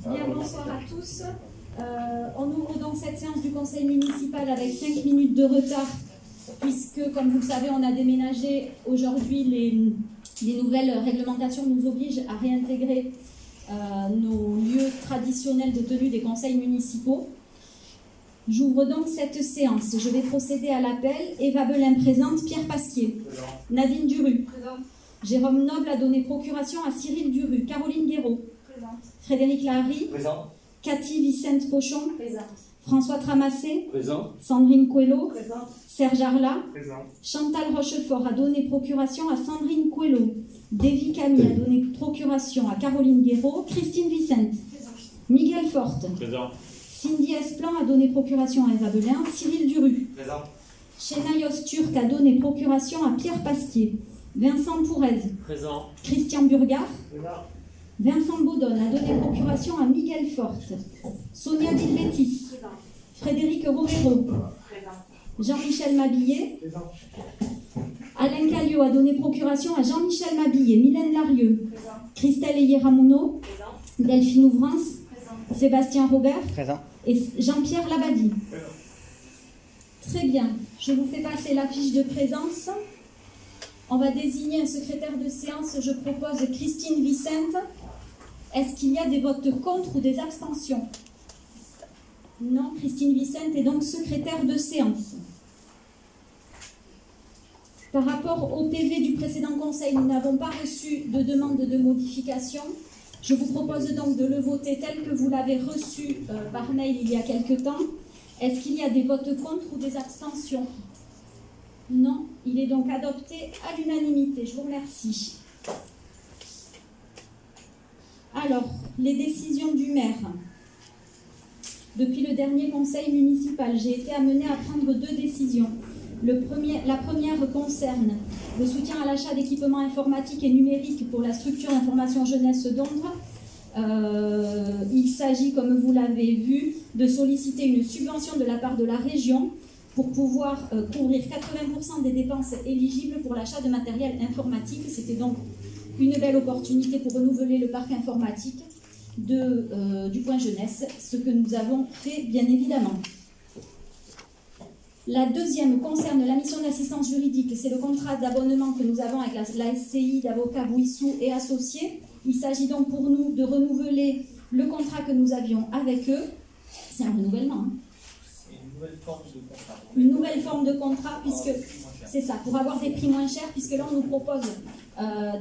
Bien, bonsoir à tous. On ouvre donc cette séance du conseil municipal avec 5 minutes de retard, puisque, comme vous le savez, on a déménagé. Aujourd'hui, les nouvelles réglementations nous obligent à réintégrer nos lieux traditionnels de tenue des conseils municipaux. J'ouvre donc cette séance. Je vais procéder à l'appel. Eva Belin présente. Pierre Pasquier. Présent. Nadine Duru. Présent. Jérôme Noble a donné procuration à Cyril Duru. Caroline Guéraud. Présent. Frédéric Lahari. Présent. Cathy Vicente Pochon. Présent. François Tramassé. Présent. Sandrine Coelho. Présent. Serge Arla. Présent. Chantal Rochefort a donné procuration à Sandrine Coelho. Davy Camille a donné procuration à Caroline Guéraud. Christine Vicente. Présent. Miguel Forte. Présent. Cindy Esplan a donné procuration à Eva Belin. Cyril Duru. Présent. Chénaïos Turc a donné procuration à Pierre Pasquier. Vincent Pourez. Présent. Christian Burgard. Présent. Vincent Baudonne a donné procuration à Miguel Forte. Sonia Dilbetis. Présent. Frédéric Romero. Présent. Jean-Michel Mabillet. Présent. Alain Callio a donné procuration à Jean-Michel Mabillet. Mylène Larieux. Présent. Christelle Eyeramuno. Présent. Delphine Ouvrance. Présent. Sébastien Robert. Présent. Et Jean-Pierre Labadie. Présent. Très bien. Je vous fais passer la fiche de présence. On va désigner un secrétaire de séance. Je propose Christine Vicente. Est-ce qu'il y a des votes contre ou des abstentions? Non, Christine Vicente est donc secrétaire de séance. Par rapport au PV du précédent conseil, nous n'avons pas reçu de demande de modification. Je vous propose donc de le voter tel que vous l'avez reçu par mail il y a quelque temps. Est-ce qu'il y a des votes contre ou des abstentions? Non, il est donc adopté à l'unanimité. Je vous remercie. Alors, les décisions du maire. Depuis le dernier conseil municipal, j'ai été amenée à prendre 2 décisions. La première concerne le soutien à l'achat d'équipements informatiques et numériques pour la structure d'information jeunesse d'Ondres. Il s'agit, comme vous l'avez vu, de solliciter une subvention de la part de la région pour pouvoir couvrir 80% des dépenses éligibles pour l'achat de matériel informatique. C'était donc une belle opportunité pour renouveler le parc informatique du point jeunesse, ce que nous avons fait bien évidemment. La deuxième concerne la mission d'assistance juridique. C'est le contrat d'abonnement que nous avons avec la SCI d'avocats Bouissou et associés. Il s'agit donc pour nous de renouveler le contrat que nous avions avec eux. C'est un renouvellement. C'est une nouvelle forme de contrat. Une nouvelle forme de contrat, puisque c'est ça, pour avoir des prix moins chers, puisque là on nous propose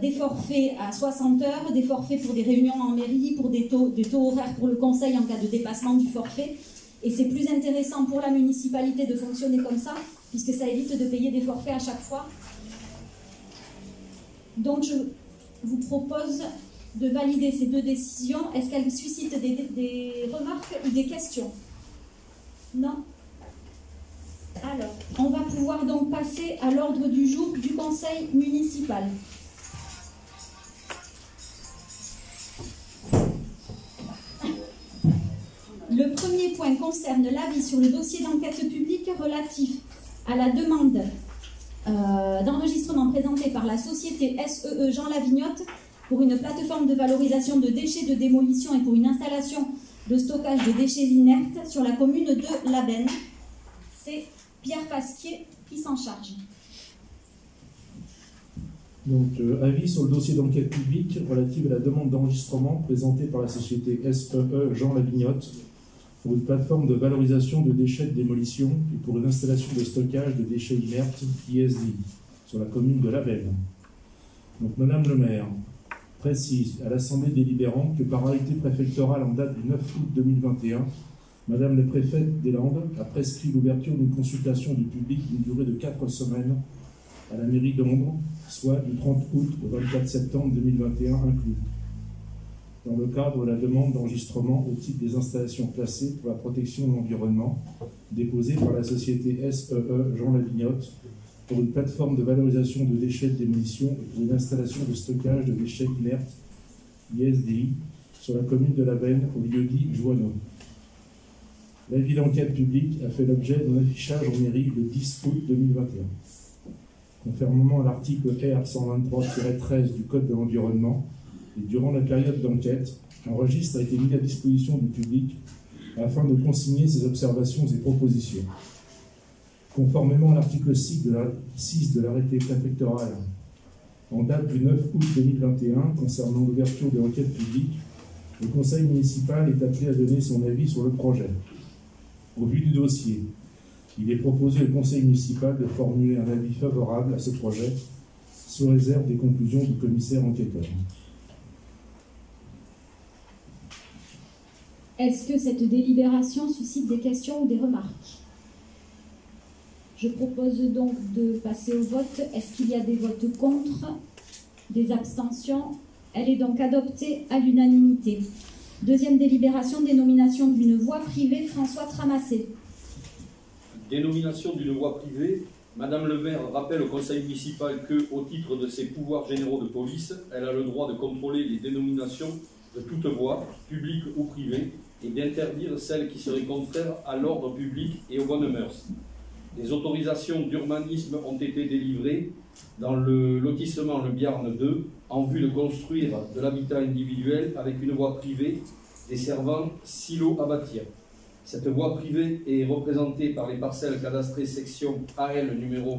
des forfaits à 60 heures, des forfaits pour des réunions en mairie, pour des taux horaires pour le conseil en cas de dépassement du forfait. Et c'est plus intéressant pour la municipalité de fonctionner comme ça, puisque ça évite de payer des forfaits à chaque fois. Donc je vous propose de valider ces 2 décisions. Est-ce qu'elles suscitent des remarques ou des questions? Non? Alors, on va pouvoir donc passer à l'ordre du jour du conseil municipal. Le premier point concerne l'avis sur le dossier d'enquête publique relatif à la demande d'enregistrement présentée par la société SEE Jean Lavignotte pour une plateforme de valorisation de déchets de démolition et pour une installation de stockage de déchets inertes sur la commune de Labenne. C'est Pierre Pasquier qui s'en charge. Donc, avis sur le dossier d'enquête publique relative à la demande d'enregistrement présentée par la société SEE Jean Lavignotte pour une plateforme de valorisation de déchets de démolition et pour une installation de stockage de déchets inertes ISDI sur la commune de Labenne. Donc, Madame le maire précise à l'Assemblée délibérante que par arrêté préfectoral en date du 9 août 2021, Madame la préfète des Landes a prescrit l'ouverture d'une consultation du public d'une durée de 4 semaines à la mairie d'Ondres, soit du 30 août au 24 septembre 2021 inclus, dans le cadre de la demande d'enregistrement au titre des installations classées pour la protection de l'environnement, déposée par la société SEE Jean Lavignotte pour une plateforme de valorisation de déchets de démolition et pour une installation de stockage de déchets inertes ISDI sur la commune de Labenne au lieu-dit Joanneau. L'avis d'enquête publique a fait l'objet d'un affichage en mairie le 10 août 2021. Conformément à l'article R 123-13 du Code de l'environnement, et durant la période d'enquête, un registre a été mis à disposition du public afin de consigner ses observations et propositions. Conformément à l'article 6 de l'arrêté préfectoral en date du 9 août 2021 concernant l'ouverture de l'enquête publique, le conseil municipal est appelé à donner son avis sur le projet. Au vu du dossier, il est proposé au conseil municipal de formuler un avis favorable à ce projet, sous réserve des conclusions du commissaire enquêteur. Est-ce que cette délibération suscite des questions ou des remarques? Je propose donc de passer au vote. Est-ce qu'il y a des votes contre? Des abstentions? Elle est donc adoptée à l'unanimité. Deuxième délibération, dénomination d'une voie privée, François Tramassé. Dénomination d'une voie privée. Madame le maire rappelle au conseil municipal que, au titre de ses pouvoirs généraux de police, elle a le droit de contrôler les dénominations de toute voie, publique ou privée, et d'interdire celles qui seraient contraires à l'ordre public et aux bonnes mœurs. Des autorisations d'urbanisme ont été délivrées dans le lotissement Le Biarn 2 en vue de construire de l'habitat individuel avec une voie privée desservant 6 lots à bâtir. Cette voie privée est représentée par les parcelles cadastrées section AL numéro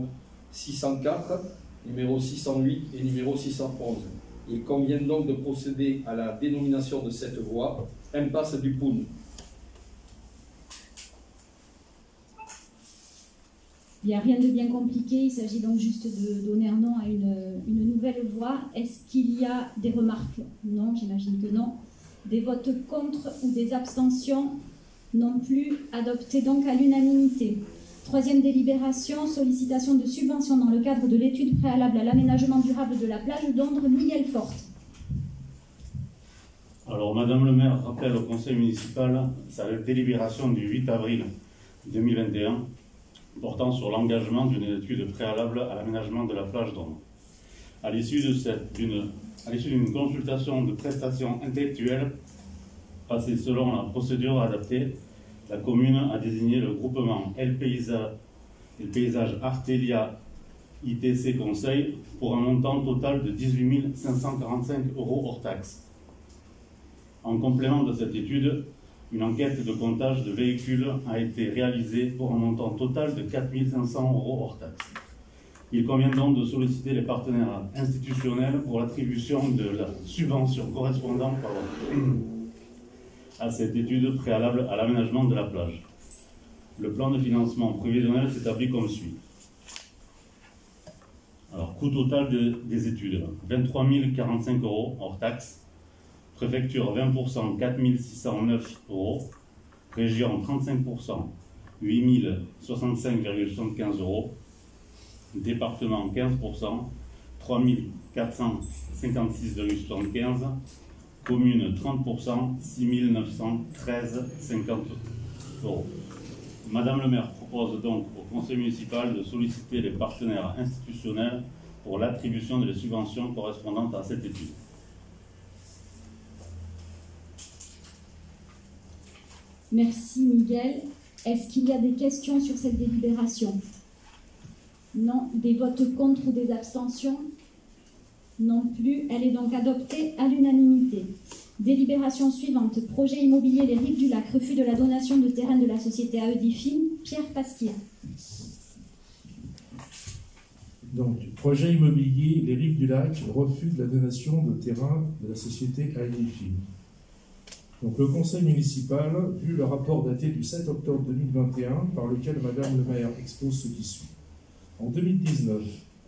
604, numéro 608 et numéro 611. Il convient donc de procéder à la dénomination de cette voie, impasse du Poun. Il n'y a rien de bien compliqué, il s'agit donc juste de donner un nom à une nouvelle voie. Est-ce qu'il y a des remarques? Non, j'imagine que non. Des votes contre ou des abstentions? Non plus. Adopté donc à l'unanimité. Troisième délibération, sollicitation de subvention dans le cadre de l'étude préalable à l'aménagement durable de la plage d'Ondres, Miguel Forte. Alors, Madame le maire rappelle au conseil municipal sa délibération du 8 avril 2021 portant sur l'engagement d'une étude préalable à l'aménagement de la plage d'Ondres. À l'issue d'une consultation de prestations intellectuelles passée selon la procédure adaptée, la commune a désigné le groupement El Paysage Artelia ITC Conseil pour un montant total de 18 545 € hors taxes. En complément de cette étude, une enquête de comptage de véhicules a été réalisée pour un montant total de 4 500 € hors taxes. Il convient donc de solliciter les partenaires institutionnels pour l'attribution de la subvention correspondant à cette étude préalable à l'aménagement de la plage. Le plan de financement prévisionnel s'établit comme suit. Alors, coût total des études, 23 045 € hors taxes. Préfecture 20%, 4 609 €. Région 35%, 8 065,75 €. Département 15%, 3 456,75 €. Commune 30%, 6 913,50 €. Madame le maire propose donc au conseil municipal de solliciter les partenaires institutionnels pour l'attribution des subventions correspondantes à cette étude. Merci Miguel. Est-ce qu'il y a des questions sur cette délibération? Non. Des votes contre ou des abstentions? Non plus. Elle est donc adoptée à l'unanimité. Délibération suivante. Projet immobilier Les Rives du Lac. Refus de la donation de terrain de la société AEDIFIM. Pierre Pasquier. Donc, projet immobilier Les Rives du Lac. Refus de la donation de terrain de la société AEDIFIM. Donc, le conseil municipal, vu le rapport daté du 7 octobre 2021, par lequel Madame le maire expose ce qui suit. En 2019,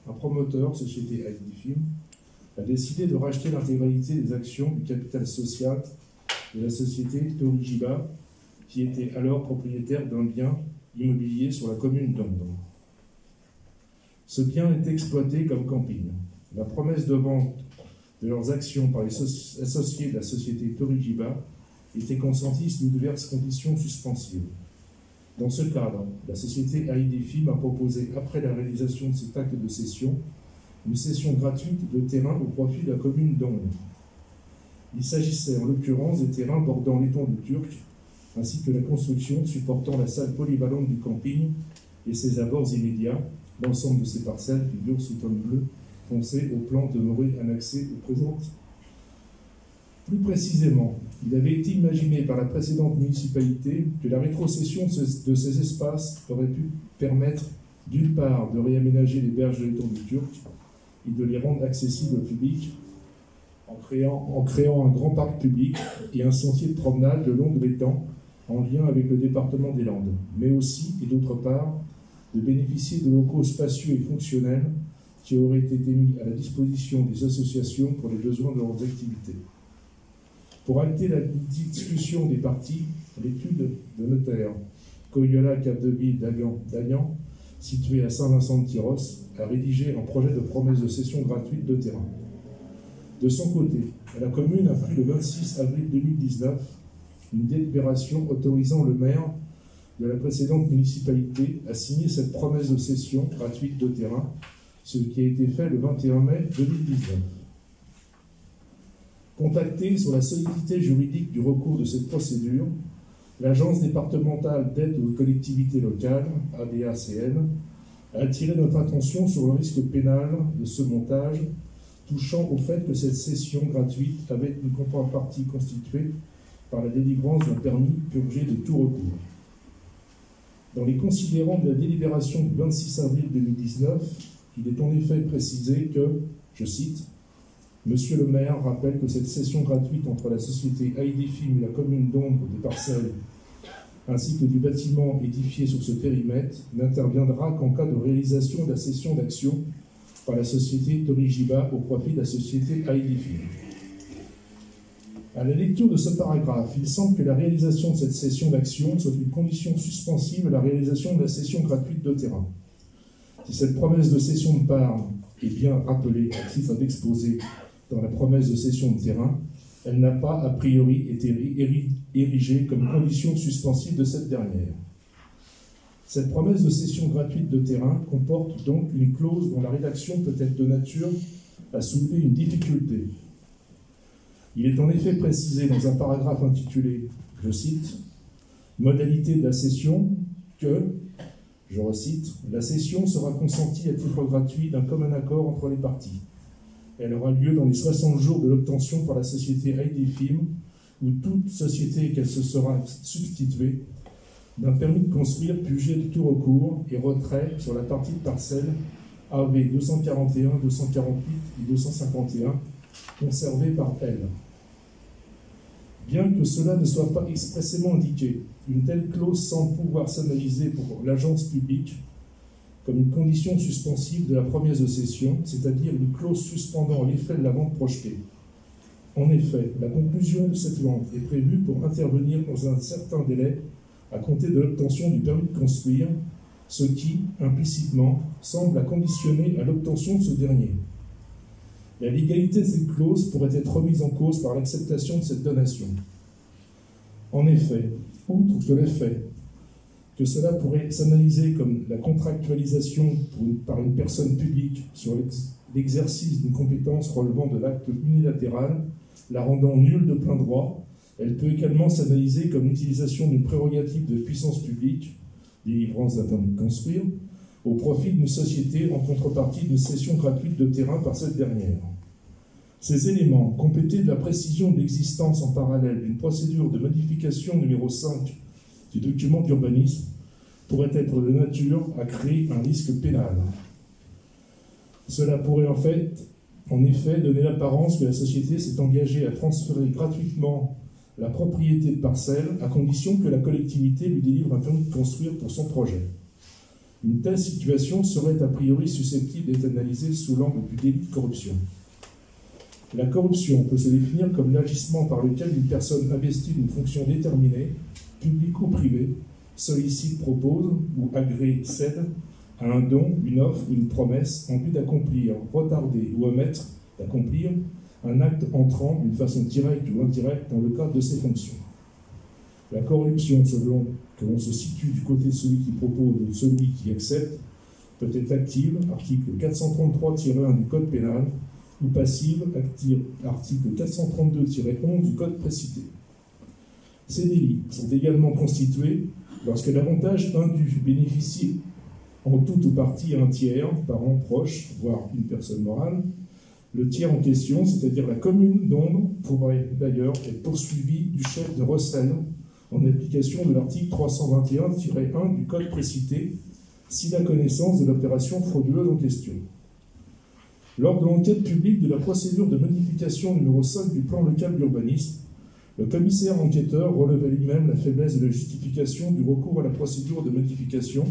un promoteur, société AEDIFIM, a décidé de racheter l'intégralité des actions du capital social de la société Torijiba, qui était alors propriétaire d'un bien immobilier sur la commune d'Ondres. Ce bien est exploité comme camping. La promesse de vente de leurs actions par les associés de la société Torijiba était consentie sous diverses conditions suspensives. Dans ce cadre, la société AEDIFIM a proposé, après la réalisation de cet acte de cession, une cession gratuite de terrain au profit de la commune d'Ondres. Il s'agissait en l'occurrence des terrains bordant l'étang du Turc, ainsi que la construction supportant la salle polyvalente du camping et ses abords immédiats. L'ensemble de ces parcelles figurent sous tome bleu foncé au plan demeuré annexé aux présentes Plus précisément, il avait été imaginé par la précédente municipalité que la rétrocession de ces espaces aurait pu permettre, d'une part, de réaménager les berges de l'étang du Turc et de les rendre accessibles au public en créant un grand parc public et un sentier de promenade le long de l'étang en lien avec le département des Landes, mais aussi, et d'autre part, de bénéficier de locaux spacieux et fonctionnels qui auraient été mis à la disposition des associations pour les besoins de leurs activités. Pour acter la discussion des parties, l'étude de notaire Coyola Capdeville d'Agnan, située à Saint-Vincent-de-Tyrosse, a rédigé un projet de promesse de cession gratuite de terrain. De son côté, la commune a pris le 26 avril 2019 une délibération autorisant le maire de la précédente municipalité à signer cette promesse de cession gratuite de terrain, ce qui a été fait le 21 mai 2019. Contacté sur la solidité juridique du recours de cette procédure, l'Agence départementale d'aide aux collectivités locales, ADACL, a attiré notre attention sur le risque pénal de ce montage, touchant au fait que cette cession gratuite avait une contrepartie constituée par la délivrance d'un permis purgé de tout recours. Dans les considérants de la délibération du 26 avril 2019, il est en effet précisé que, je cite, « Monsieur le maire rappelle que cette cession gratuite entre la société Haïdefim et la commune d'Ombre des parcelles ainsi que du bâtiment édifié sur ce périmètre n'interviendra qu'en cas de réalisation de la cession d'actions par la société Torijiba au profit de la société Haïdefim. » À la lecture de ce paragraphe, il semble que la réalisation de cette cession d'actions soit une condition suspensive à la réalisation de la cession gratuite de terrain. Si cette promesse de cession de part est bien rappelée à titre d'exposé dans la promesse de cession de terrain, elle n'a pas a priori été érigée comme condition suspensive de cette dernière. Cette promesse de cession gratuite de terrain comporte donc une clause dont la rédaction peut être de nature à soulever une difficulté. Il est en effet précisé dans un paragraphe intitulé, je cite, « Modalité de la cession que, je recite, la cession sera consentie à titre gratuit d'un commun accord entre les parties. Elle aura lieu dans les 60 jours de l'obtention par la société Haïdefim ou toute société qu'elle se sera substituée d'un permis de construire purgé de tout recours et retrait sur la partie de parcelle AV 241, 248 et 251 conservée par elle. Bien que cela ne soit pas expressément indiqué, une telle clause semble pouvoir s'analyser pour l'agence publique comme une condition suspensive de la promesse de cession, c'est-à-dire une clause suspendant l'effet de la vente projetée. En effet, la conclusion de cette vente est prévue pour intervenir dans un certain délai à compter de l'obtention du permis de construire, ce qui, implicitement, semble la conditionner à l'obtention de ce dernier. La légalité de cette clause pourrait être remise en cause par l'acceptation de cette donation. En effet, outre que le fait que cela pourrait s'analyser comme la contractualisation par une personne publique sur l'exercice d'une compétence relevant de l'acte unilatéral, la rendant nulle de plein droit, elle peut également s'analyser comme l'utilisation d'une prérogative de puissance publique, délivrance d'un permis de construire, au profit d'une société en contrepartie d'une cession gratuite de terrain par cette dernière. Ces éléments, complétés de la précision de l'existence en parallèle d'une procédure de modification numéro 5 du document d'urbanisme, pourraient être de nature à créer un risque pénal. Cela pourrait en effet donner l'apparence que la société s'est engagée à transférer gratuitement la propriété de parcelles à condition que la collectivité lui délivre un permis de construire pour son projet. Une telle situation serait a priori susceptible d'être analysée sous l'angle du délit de corruption. La corruption peut se définir comme l'agissement par lequel une personne investie d'une fonction déterminée, publique ou privée, sollicite, propose ou agrée, cède à un don, une offre ou une promesse en vue d'accomplir, retarder ou omettre d'accomplir un acte entrant d'une façon directe ou indirecte dans le cadre de ses fonctions. La corruption, selon que l'on se situe du côté de celui qui propose ou de celui qui accepte, peut être active, article 433-1 du Code pénal, ou passive, article 432-11 du Code précité. Ces délits sont également constitués lorsque l'avantage indu bénéficie en tout ou partie à un tiers, parent, proche, voire une personne morale, Le tiers en question, c'est-à-dire la commune d'Ondres, pourrait d'ailleurs être poursuivi du chef de recel en application de l'article 321-1 du code précité, s'il a connaissance de l'opération frauduleuse en question. Lors de l'enquête publique de la procédure de modification numéro 5 du plan local d'urbanisme, le commissaire enquêteur relevait lui-même la faiblesse de la justification du recours à la procédure de modification,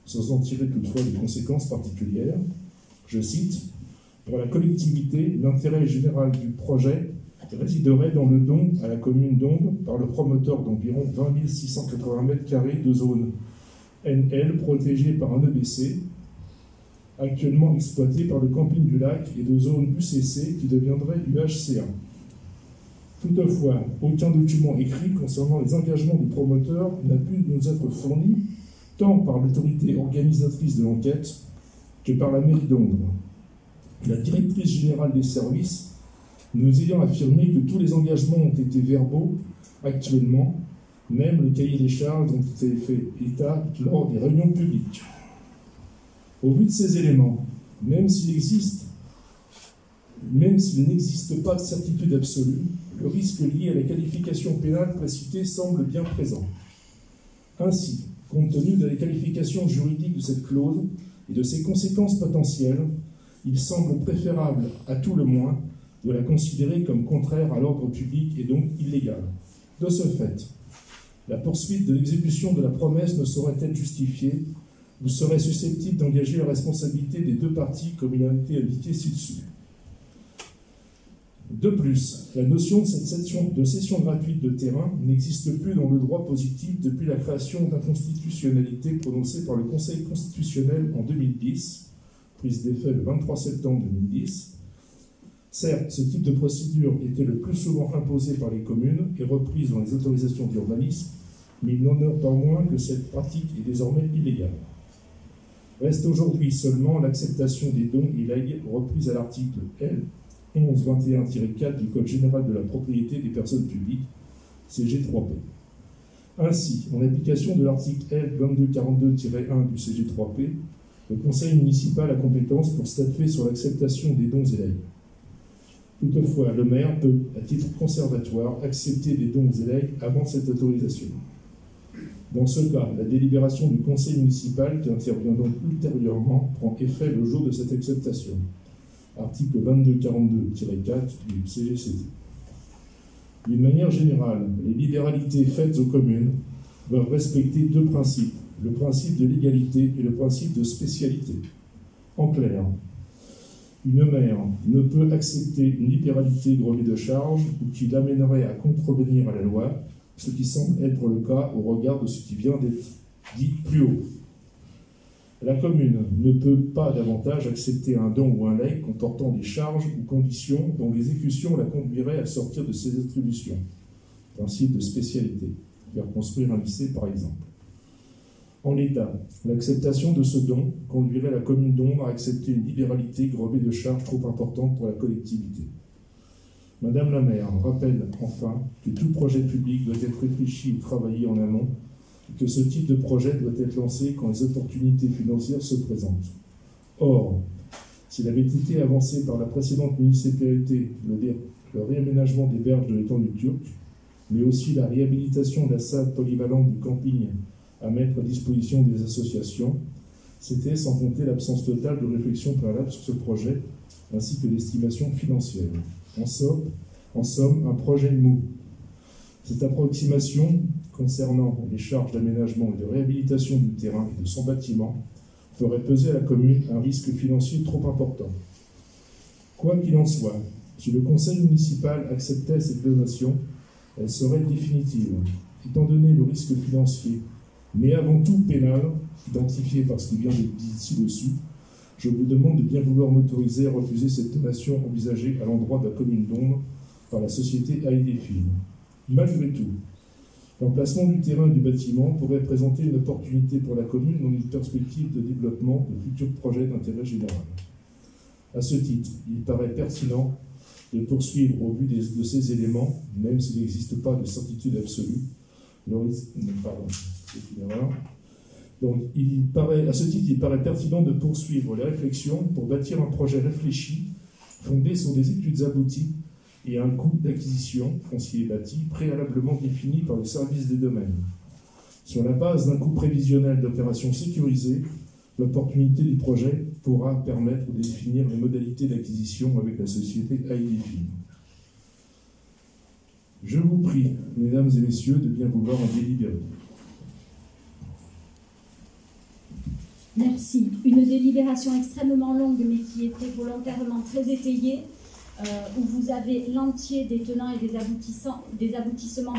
sans en tirer toutefois des conséquences particulières. Je cite, « Pour la collectivité, l'intérêt général du projet résiderait dans le don à la commune d'Ondres par le promoteur d'environ 20 680 m² de zone NL protégée par un EBC, actuellement exploité par le camping du lac, et de zone UCC qui deviendrait UHCA. Toutefois, aucun document écrit concernant les engagements du promoteur n'a pu nous être fourni, tant par l'autorité organisatrice de l'enquête que par la mairie d'Ondres. La directrice générale des services nous ayant affirmé que tous les engagements ont été verbaux actuellement, même le cahier des charges dont il été fait état lors des réunions publiques. Au vu de ces éléments, même s'il n'existe pas de certitude absolue, le risque lié à la qualification pénale précitée semble bien présent. Ainsi, compte tenu de la qualification juridique de cette clause et de ses conséquences potentielles, il semble préférable, à tout le moins, de la considérer comme contraire à l'ordre public et donc illégale. De ce fait, la poursuite de l'exécution de la promesse ne saurait être justifiée ou serait susceptible d'engager la responsabilité des deux parties comme il a été indiqué ci-dessus. De plus, la notion de cession gratuite de terrain n'existe plus dans le droit positif depuis la création d'inconstitutionnalité prononcée par le Conseil constitutionnel en 2010, prise d'effet le 23 septembre 2010. Certes, ce type de procédure était le plus souvent imposé par les communes et reprise dans les autorisations d'urbanisme, mais il n'en est pas moins que cette pratique est désormais illégale. Reste aujourd'hui seulement l'acceptation des dons et legs reprise à l'article L. 1121-4 du Code général de la propriété des personnes publiques, CG3P. Ainsi, en application de l'article L. 2242-1 du CG3P, le Conseil municipal a compétence pour statuer sur l'acceptation des dons et legs. Toutefois, le maire peut, à titre conservatoire, accepter des dons et legs avant cette autorisation. Dans ce cas, la délibération du Conseil municipal, qui intervient donc ultérieurement, prend effet le jour de cette acceptation. Article 2242-4 du CGCT. D'une manière générale, les libéralités faites aux communes doivent respecter deux principes, le principe de légalité et le principe de spécialité. En clair, une maire ne peut accepter une libéralité grevée de charges ou qui l'amènerait à contrevenir à la loi, ce qui semble être le cas au regard de ce qui vient d'être dit plus haut. La commune ne peut pas davantage accepter un don ou un legs comportant des charges ou conditions dont l'exécution la conduirait à sortir de ses attributions. Principe de spécialité. Faire construire un lycée, par exemple. En l'état, l'acceptation de ce don conduirait la commune d'Ondres à accepter une libéralité grevée de charges trop importante pour la collectivité. Madame la maire rappelle enfin que tout projet public doit être réfléchi et travaillé en amont, et que ce type de projet doit être lancé quand les opportunités financières se présentent. Or, s'il avait été avancé par la précédente municipalité le réaménagement des berges de l'étang du Turc, mais aussi la réhabilitation de la salle polyvalente du camping à mettre à disposition des associations, c'était sans compter l'absence totale de réflexion préalable sur ce projet, ainsi que l'estimation financière. En somme, un projet mou. Cette approximation concernant les charges d'aménagement et de réhabilitation du terrain et de son bâtiment ferait peser à la commune un risque financier trop important. Quoi qu'il en soit, si le conseil municipal acceptait cette donation, elle serait définitive, étant donné le risque financier, mais avant tout pénal, identifié par ce qui vient d'être dit ci-dessus. Je vous demande de bien vouloir m'autoriser à refuser cette donation envisagée à l'endroit de la commune d'Ondres par la société AIDFIL. Malgré tout, l'emplacement du terrain et du bâtiment pourrait présenter une opportunité pour la commune dans une perspective de développement de futurs projets d'intérêt général. À ce titre, il paraît pertinent de poursuivre au vu de ces éléments, même s'il n'existe pas de certitude absolue. Donc, à ce titre, il paraît pertinent de poursuivre les réflexions pour bâtir un projet réfléchi fondée sur des études abouties et un coût d'acquisition foncier et bâti préalablement défini par le service des domaines. Sur la base d'un coût prévisionnel d'opération sécurisé, l'opportunité du projet pourra permettre de définir les modalités d'acquisition avec la société AIDFIN. Je vous prie, mesdames et messieurs, de bien vouloir en délibérer. Merci. Une délibération extrêmement longue, mais qui était volontairement très étayée, où vous avez l'entier des tenants et des aboutissements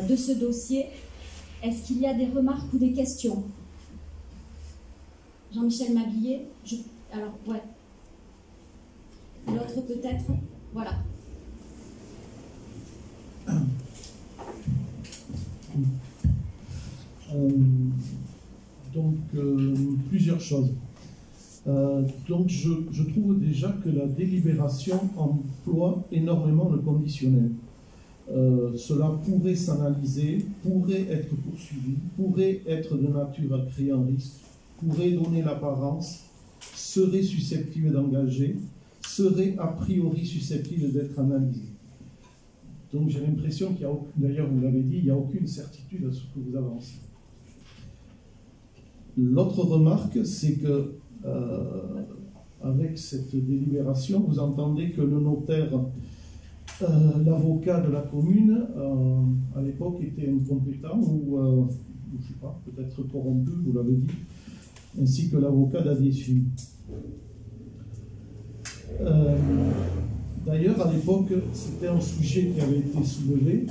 de ce dossier. Est-ce qu'il y a des remarques ou des questions? Jean-Michel Mablier. Alors, ouais. L'autre peut-être. Voilà. Plusieurs choses. Donc je trouve déjà que la délibération emploie énormément le conditionnel. Cela pourrait s'analyser, pourrait être poursuivi, pourrait être de nature à créer un risque, pourrait donner l'apparence, serait susceptible d'engager, serait a priori susceptible d'être analysé. Donc j'ai l'impression qu'il y a aucune, d'ailleurs vous l'avez dit, il n'y a aucune certitude à ce que vous avancez. L'autre remarque, c'est que avec cette délibération, vous entendez que le notaire, l'avocat de la commune, à l'époque était incompétent ou je ne sais pas, peut-être corrompu, vous l'avez dit, ainsi que l'avocat d'AIDFIN. D'ailleurs, à l'époque, c'était un sujet qui avait été soulevé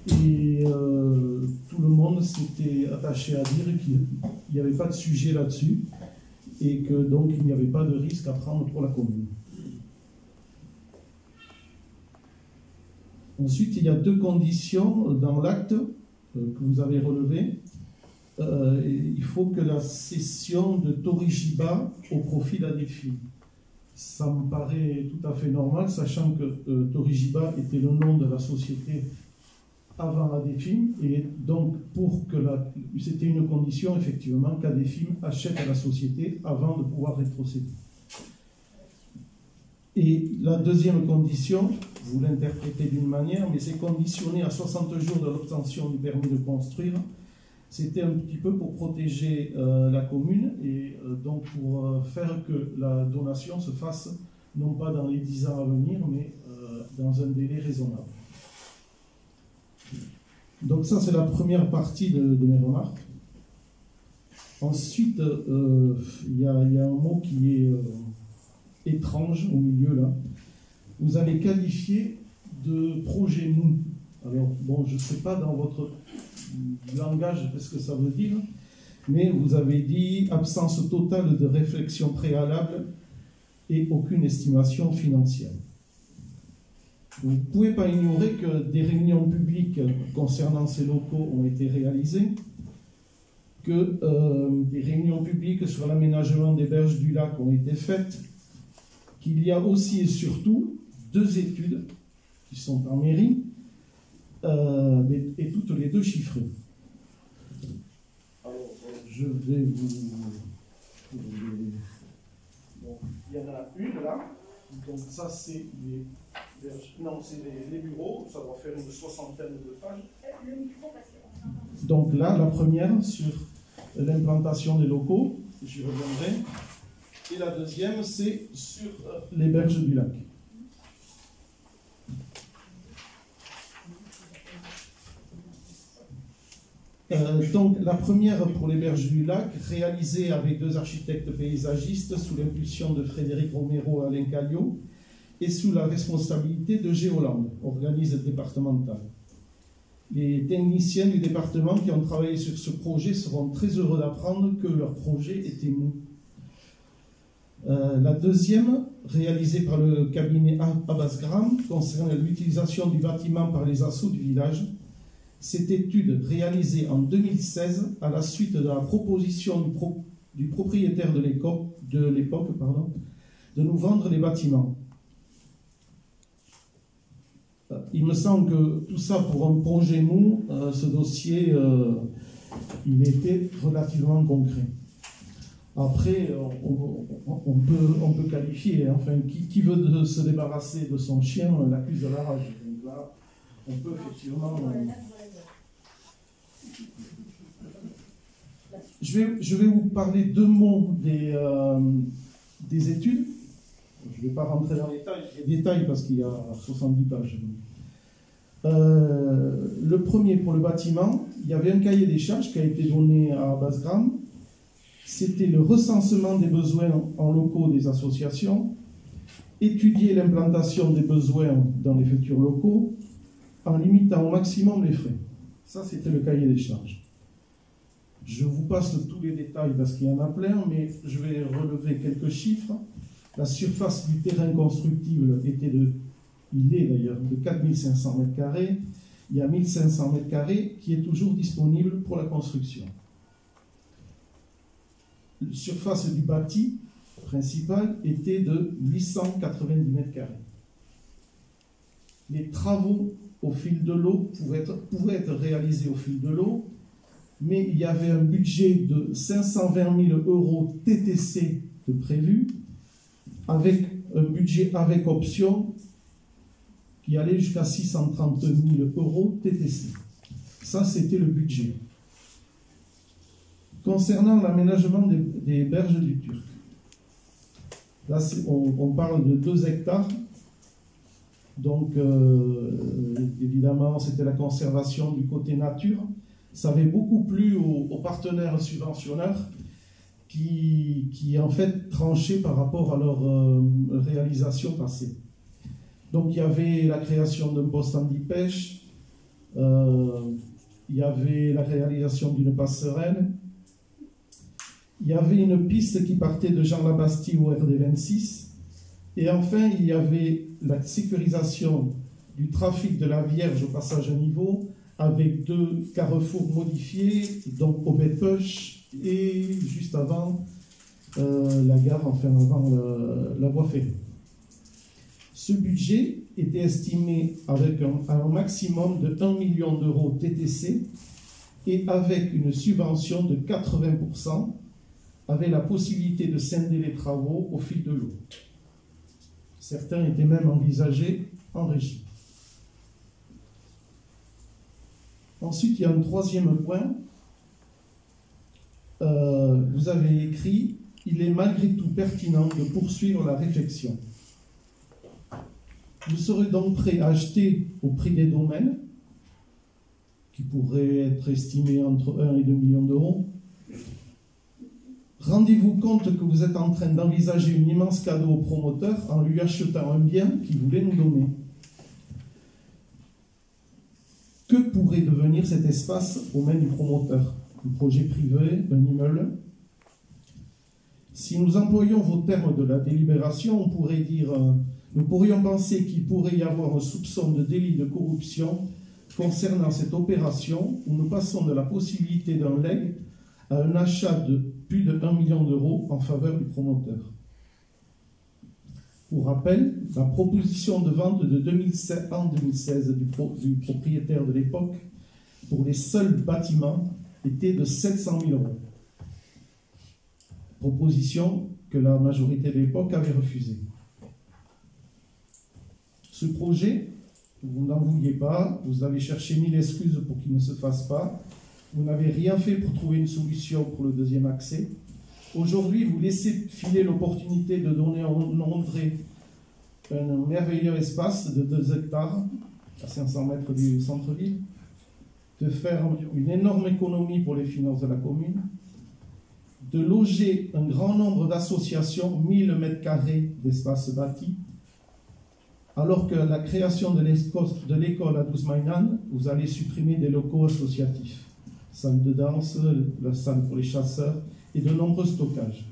et tout le monde s'était attaché à dire qu'il n'y avait pas de sujet là-dessus et que donc il n'y avait pas de risque à prendre pour la commune. Ensuite, il y a deux conditions dans l'acte que vous avez relevées. Il faut que la cession de Torigiba au profit d'AIDFIN. Ça me paraît tout à fait normal, sachant que Torigiba était le nom de la société avant AIDFIN, et donc c'était une condition effectivement qu'AIDFIN achète à la société avant de pouvoir rétrocéder. Et la deuxième condition, vous l'interprétez d'une manière, mais c'est conditionné à 60 jours de l'obtention du permis de construire. C'était un petit peu pour protéger la commune et donc pour faire que la donation se fasse non pas dans les 10 ans à venir, mais dans un délai raisonnable. Donc ça, c'est la première partie de mes remarques. Ensuite, il y a un mot qui est étrange au milieu là. Vous avez qualifié de projet mou. Alors, bon, je ne sais pas dans votre langage ce que ça veut dire, mais vous avez dit absence totale de réflexion préalable et aucune estimation financière. Vous ne pouvez pas ignorer que des réunions publiques concernant ces locaux ont été réalisées, que des réunions publiques sur l'aménagement des berges du lac ont été faites, qu'il y a aussi et surtout 2 études qui sont en mairie, et toutes les 2 chiffrées. Alors, je vais vous... Bon, il y en a une là, donc ça c'est les... Non, c'est les bureaux, ça doit faire une 60aine de pages. Donc là, la première sur l'implantation des locaux, j'y reviendrai. Et la deuxième, c'est sur les berges du lac. Donc la première pour les berges du lac, réalisée avec 2 architectes paysagistes sous l'impulsion de Frédéric Romero et Alain Callio, et sous la responsabilité de Géoland, organisme départemental. Les techniciens du département qui ont travaillé sur ce projet seront très heureux d'apprendre que leur projet était mou. La deuxième, réalisée par le cabinet Abbas-Gram, concerne l'utilisation du bâtiment par les assos du village. Cette étude, réalisée en 2016, à la suite de la proposition du propriétaire de l'époque, de nous vendre les bâtiments. Il me semble que tout ça, pour un projet mou, ce dossier, il était relativement concret. Après, on peut qualifier, enfin, qui veut se débarrasser de son chien l'accuse de la rage. Donc là, on peut effectivement... Je vais vous parler 2 mots des études. Je ne vais pas rentrer dans les détails parce qu'il y a 70 pages. Le premier, pour le bâtiment, il y avait un cahier des charges qui a été donné à Basgram. C'était le recensement des besoins en locaux des associations, étudier l'implantation des besoins dans les futurs locaux en limitant au maximum les frais. Ça, c'était le cahier des charges. Je vous passe tous les détails parce qu'il y en a plein, mais je vais relever quelques chiffres. La surface du terrain constructible il est d'ailleurs de 4500 m². Il y a 1500 m² qui est toujours disponible pour la construction. La surface du bâti principal était de 890 m². Les travaux au fil de l'eau pouvaient être réalisés au fil de l'eau, mais il y avait un budget de 520 000 € TTC de prévu, avec un budget avec option qui allait jusqu'à 630 000 € TTC. Ça, c'était le budget. Concernant l'aménagement des berges du Turc, là, on parle de 2 hectares. Donc, évidemment, c'était la conservation du côté nature. Ça avait beaucoup plu aux partenaires subventionneurs qui en fait tranchaient par rapport à leur réalisation passée. Donc il y avait la création d'un poste handi-pêche, il y avait la réalisation d'une passerelle, il y avait une piste qui partait de Jean-Labastille au RD26, et enfin il y avait la sécurisation du trafic de la Vierge au passage à niveau, avec 2 carrefours modifiés, donc au Betpeuch et juste avant la gare, enfin avant la voie ferrée. Ce budget était estimé avec un maximum de 1 million € TTC et avec une subvention de 80%, avec la possibilité de scinder les travaux au fil de l'eau. Certains étaient même envisagés en régie. Ensuite, il y a un 3e point. Vous avez écrit « Il est malgré tout pertinent de poursuivre la réflexion. Vous serez donc prêt à acheter au prix des domaines, qui pourraient être estimés entre 1 et 2 millions d'euros. Rendez-vous compte que vous êtes en train d'envisager un immense cadeau au promoteur en lui achetant un bien qu'il voulait nous donner. Que pourrait devenir cet espace aux mains du promoteur? Un projet privé, un immeuble? Si nous employons vos termes de la délibération, on pourrait dire, nous pourrions penser qu'il pourrait y avoir un soupçon de délit de corruption concernant cette opération où nous passons de la possibilité d'un legs à un achat de plus de 1 million d'euros en faveur du promoteur. Pour rappel, la proposition de vente de 2016 du propriétaire de l'époque pour les seuls bâtiments était de 700 000 €. Proposition que la majorité de l'époque avait refusée. Ce projet, vous n'en vouliez pas, vous avez cherché 1000 excuses pour qu'il ne se fasse pas, vous n'avez rien fait pour trouver une solution pour le 2e accès. Aujourd'hui, vous laissez filer l'opportunité de donner à André un merveilleux espace de 2 hectares à 500 mètres du centre-ville, de faire une énorme économie pour les finances de la commune, de loger un grand nombre d'associations, 1000 m² d'espace bâti, alors que la création de l'école à Douzmaïnan, vous allez supprimer des locaux associatifs, salle de danse, la salle pour les chasseurs et de nombreux stockages.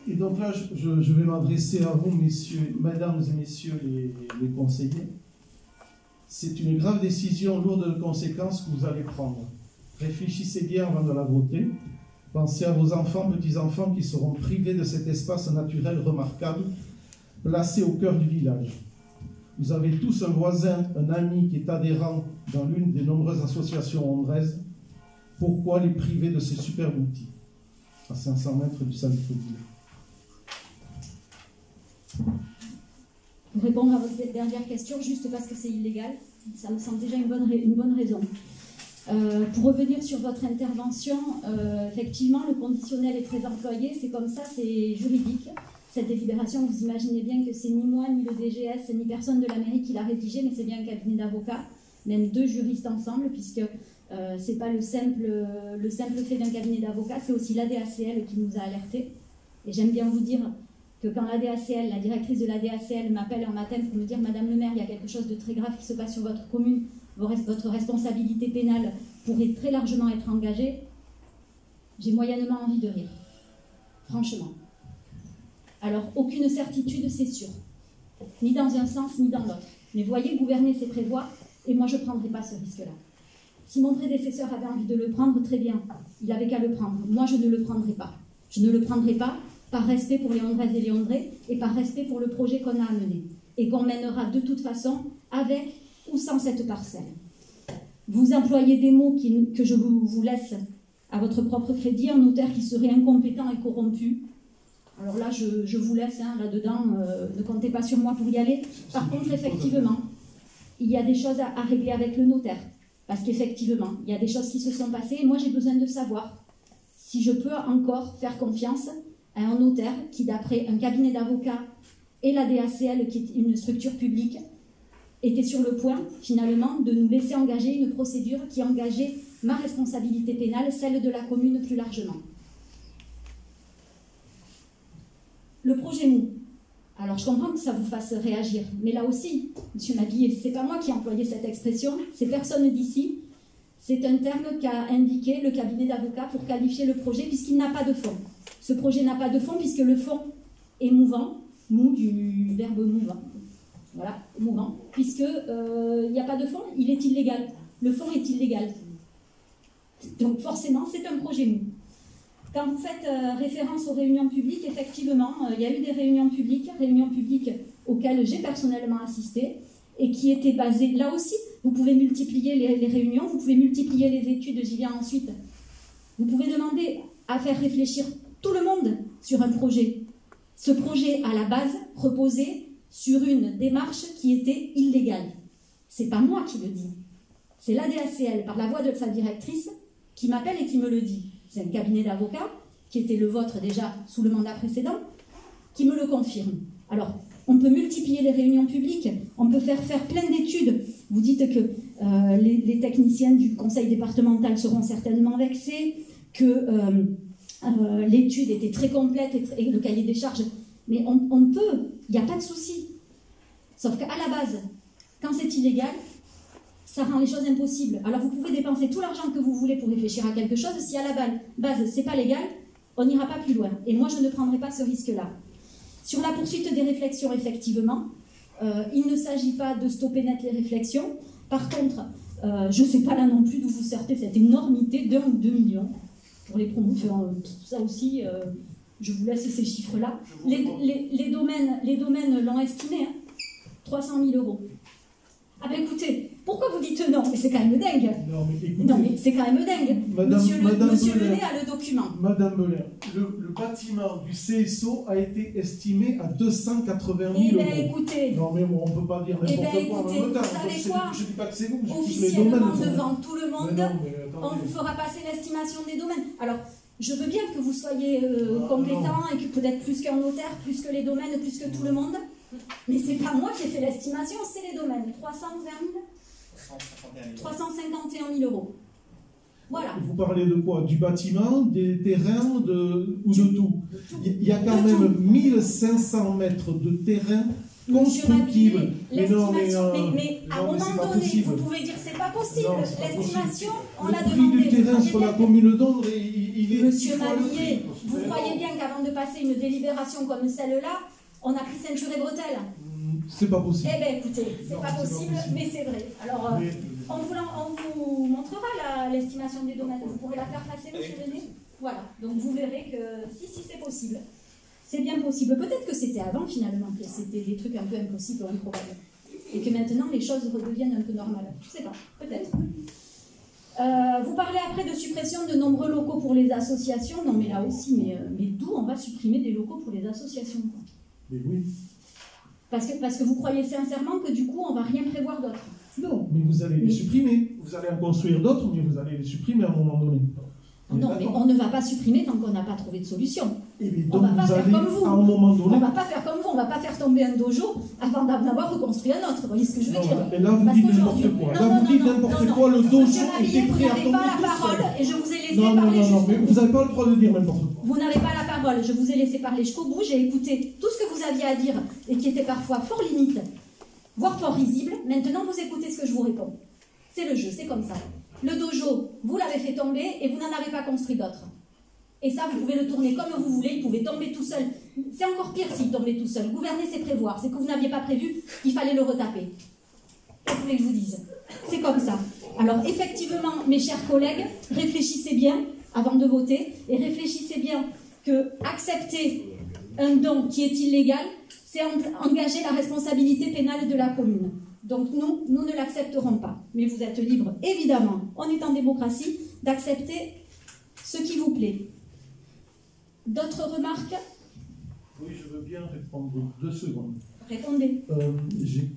Et donc là, je vais m'adresser à vous, mesdames et messieurs les conseillers. C'est une grave décision lourde de conséquences que vous allez prendre. Réfléchissez bien avant de la voter. Pensez à vos enfants, petits-enfants qui seront privés de cet espace naturel remarquable, placé au cœur du village. Vous avez tous un voisin, un ami qui est adhérent dans l'une des nombreuses associations andraises. Pourquoi les priver de ces superbes outils à 500 mètres du centre-ville? Pour répondre à votre dernière question, juste parce que c'est illégal, ça me semble déjà une bonne raison. Pour revenir sur votre intervention, effectivement, le conditionnel est très employé, c'est comme ça, c'est juridique. Cette délibération, vous imaginez bien que c'est ni moi, ni le DGS, ni personne de la mairie qui l'a rédigée, mais c'est bien un cabinet d'avocats, même 2 juristes ensemble, puisque c'est pas le simple fait d'un cabinet d'avocats, c'est aussi l'ADACL qui nous a alertés. Et j'aime bien vous dire que quand l'ADACL, la directrice de l'ADACL m'appelle un matin pour me dire « Madame le maire, il y a quelque chose de très grave qui se passe sur votre commune, votre responsabilité pénale pourrait très largement être engagée », j'ai moyennement envie de rire. Franchement. Alors, aucune certitude, c'est sûr. Ni dans un sens, ni dans l'autre. Mais voyez, gouverner, c'est prévoir, et moi, je ne prendrai pas ce risque-là. Si mon prédécesseur avait envie de le prendre, très bien. Il avait qu'à le prendre. Moi, je ne le prendrai pas. Je ne le prendrai pas par respect pour les Léondraises et Léondrais et par respect pour le projet qu'on a amené et qu'on mènera de toute façon avec ou sans cette parcelle. Vous employez des mots que je vous laisse à votre propre crédit, un notaire qui serait incompétent et corrompu. Alors là, je vous laisse là-dedans, ne comptez pas sur moi pour y aller. Par contre, effectivement, il y a des choses à régler avec le notaire. Parce qu'effectivement, il y a des choses qui se sont passées et moi, j'ai besoin de savoir si je peux encore faire confiance à un notaire qui, d'après un cabinet d'avocats et la DACL, qui est une structure publique, était sur le point, finalement, de nous laisser engager une procédure qui engageait ma responsabilité pénale, celle de la commune plus largement. Le projet mou. Alors, je comprends que ça vous fasse réagir, mais là aussi, M. Maguillet, c'est pas moi qui ai employé cette expression, c'est personne d'ici. C'est un terme qu'a indiqué le cabinet d'avocats pour qualifier le projet, puisqu'il n'a pas de fond. Ce projet n'a pas de fond, puisque le fond est mouvant, mou du verbe mouvant. Voilà, mouvant. Puisqu'il n'y a pas de fond, il est illégal. Le fond est illégal. Donc, forcément, c'est un projet mou. Quand vous faites référence aux réunions publiques, effectivement, il y a eu des réunions publiques auxquelles j'ai personnellement assisté et qui étaient basées, là aussi, vous pouvez multiplier les réunions, vous pouvez multiplier les études, j'y viens ensuite. Vous pouvez demander à faire réfléchir tout le monde sur un projet. Ce projet, à la base, reposait sur une démarche qui était illégale. C'est pas moi qui le dis. C'est l'ADACL, par la voix de sa directrice, qui m'appelle et qui me le dit. C'est un cabinet d'avocats, qui était le vôtre déjà sous le mandat précédent, qui me le confirme. Alors, on peut multiplier les réunions publiques, on peut faire plein d'études. Vous dites que les techniciens du conseil départemental seront certainement vexés, que l'étude était très complète et le cahier des charges. Mais on peut, il n'y a pas de souci. Sauf qu'à la base, quand c'est illégal, ça rend les choses impossibles. Alors vous pouvez dépenser tout l'argent que vous voulez pour réfléchir à quelque chose, si à la base c'est pas légal, on n'ira pas plus loin. Et moi je ne prendrai pas ce risque-là. Sur la poursuite des réflexions, effectivement, il ne s'agit pas de stopper net les réflexions. Par contre, je ne sais pas là non plus d'où vous sortez cette énormité d'1 ou 2 millions pour les promotions. Ça aussi, je vous laisse ces chiffres-là. Les domaines l'ont estimé, hein, 300 000 €. Ah ben écoutez, pourquoi vous dites non? Mais c'est quand même dingue. Non mais c'est quand même dingue. Monsieur Lenet a le document. Madame Beuler, le bâtiment du CSO a été estimé à 280 000 €. Eh bien écoutez. Non mais bon, on ne peut pas dire n'importe quoi en même temps. Vous savez quoi? Je ne dis pas que c'est vous, officiellement devant tout le monde, on vous fera passer l'estimation des domaines. Alors, je veux bien que vous soyez compétent et que peut-être plus qu'un notaire, plus que les domaines, plus que tout le monde. Mais c'est pas moi qui ai fait l'estimation, c'est les domaines. 351 000 €. Voilà. Vous parlez de quoi? Du bâtiment, des terrains, ou de tout? Il y a quand même 1500 mètres de terrain constructible. Mais à un moment donné, vous pouvez dire c'est pas possible. L'estimation, on l'a demandé. Le prix du terrain sur la commune d'Ondre, il est... Monsieur Maguillet, vous croyez bien qu'avant de passer une délibération comme celle-là, on a pris ceinture et bretelles? C'est pas possible. Eh bien écoutez, c'est pas possible, mais c'est vrai. Alors, on vous montrera l'estimation des domaines. Vous pourrez la faire passer, monsieur Lenet. Voilà, donc vous verrez que si c'est possible. C'est bien possible. Peut-être que c'était avant finalement, que c'était des trucs un peu impossibles ou improbables. Et que maintenant les choses redeviennent un peu normales. Je sais pas, peut-être. Vous parlez après de suppression de nombreux locaux pour les associations. Non, mais là aussi, mais d'où on va supprimer des locaux pour les associations, quoi. Mais oui. Parce que vous croyez sincèrement que du coup, on ne va rien prévoir d'autre? Non, mais vous allez les supprimer. Vous allez en construire d'autres, mais vous allez les supprimer à un moment donné. Non, mais on ne va pas supprimer tant qu'on n'a pas trouvé de solution. Et bien, On donc va pas vous faire allez, comme vous. à un moment donné... On ne va pas faire comme vous, on ne va pas faire tomber un dojo avant d'en avoir reconstruit un autre. Vous voyez ce que je veux dire? Et là, vous Parce dites qu'aujourd'hui- n'importe quoi. Non, Là, vous dites non, n'importe non, quoi. Le Monsieur dojo Rabillet, était vous prêt à n'avez tomber pas la tout parole seul. et je vous ai laissé Non, parler mais jusqu'au bout. vous n'avez pas le droit de dire n'importe quoi. Vous n'avez pas la parole, je vous ai laissé parler jusqu'au bout, j'ai écouté tout ce que vous aviez à dire et qui était parfois fort limite, voire fort risible. Maintenant, vous écoutez ce que je vous réponds. C'est le jeu, c'est comme ça. Le dojo, vous l'avez fait tomber et vous n'en avez pas construit d'autres. Et ça, vous pouvez le tourner comme vous voulez, il pouvait tomber tout seul. C'est encore pire s'il tombait tout seul. Gouverner, c'est prévoir. C'est que vous n'aviez pas prévu, il fallait le retaper. Qu'est-ce que vous voulez que je vous dise? C'est comme ça. Alors, effectivement, mes chers collègues, réfléchissez bien avant de voter et réfléchissez bien que accepter un don qui est illégal, c'est engager la responsabilité pénale de la commune. Donc nous ne l'accepterons pas. Mais vous êtes libre, évidemment, on est en démocratie, d'accepter ce qui vous plaît. D'autres remarques? Oui, je veux bien répondre 2 secondes. Répondez. J'ai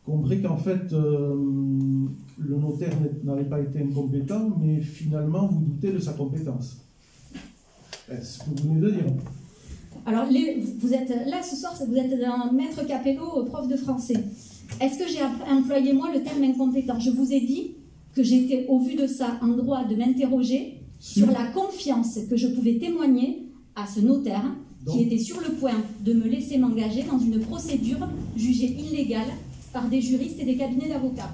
compris qu'en fait, le notaire n'avait pas été incompétent, mais finalement, vous doutez de sa compétence. Est-ce que vous venez de dire? Alors, vous êtes là ce soir, vous êtes un maître Capello, prof de français. Est-ce que j'ai employé moi le terme incompétent? Je vous ai dit que j'étais, au vu de ça, en droit de m'interroger sur la confiance que je pouvais témoigner à ce notaire qui était sur le point de me laisser m'engager dans une procédure jugée illégale par des juristes et des cabinets d'avocats.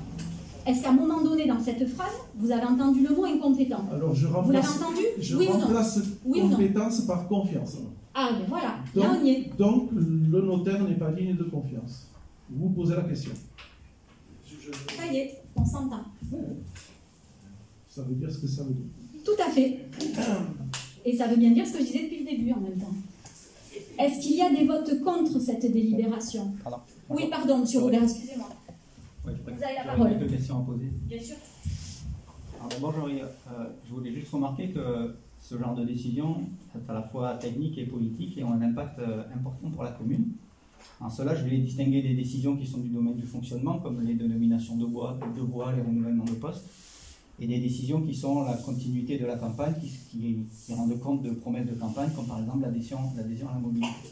Est-ce qu'à un moment donné dans cette phrase, vous avez entendu le mot incompétent? Alors je remplace, vous l'avez entendu? Je oui remplace oui compétence par confiance. Ah ben voilà, Donc, là on y est. Donc le notaire n'est pas digne de confiance. Vous posez la question. Ça y est, on s'entend. Ça veut dire ce que ça veut dire. Tout à fait. Et ça veut bien dire ce que je disais depuis le début en même temps. Est-ce qu'il y a des votes contre cette délibération? Pardon. Oui, pardon, monsieur Robert, excusez-moi. Oui, vous avez la parole. Quelques questions à poser. Bien sûr. Alors d'abord, je voulais juste remarquer que ce genre de décision est à la fois technique et politique et ont un impact important pour la commune. En cela, je vais les distinguer des décisions qui sont du domaine du fonctionnement, comme les dénominations de bois, les renouvellements de postes, et des décisions qui sont la continuité de la campagne, qui rendent compte de promesses de campagne, comme par exemple l'adhésion à la mobilité.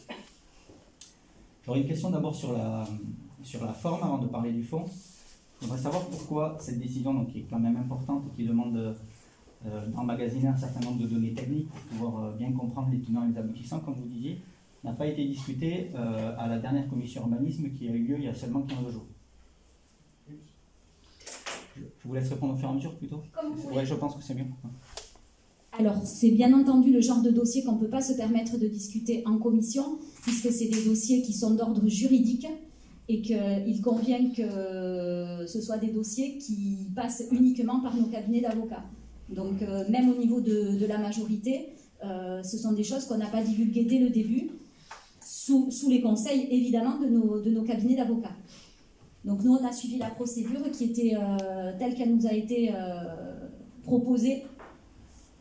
J'aurais une question d'abord sur la forme, avant de parler du fond. Je voudrais savoir pourquoi cette décision, donc, qui est quand même importante et qui demande d'emmagasiner un certain nombre de données techniques pour pouvoir bien comprendre les tenants et les aboutissants, comme vous disiez, n'a pas été discutée à la dernière commission urbanisme qui a eu lieu il y a seulement 15 jours. Je vous laisse répondre au fur et à mesure plutôt. Oui, je pense que c'est mieux. Alors, c'est bien entendu le genre de dossier qu'on ne peut pas se permettre de discuter en commission, puisque c'est des dossiers qui sont d'ordre juridique et qu'il convient que ce soit des dossiers qui passent uniquement par nos cabinets d'avocats. Donc, même au niveau de la majorité, ce sont des choses qu'on n'a pas divulguées dès le début, sous les conseils, évidemment, de nos cabinets d'avocats. Donc, nous, on a suivi la procédure qui était telle qu'elle nous a été proposée.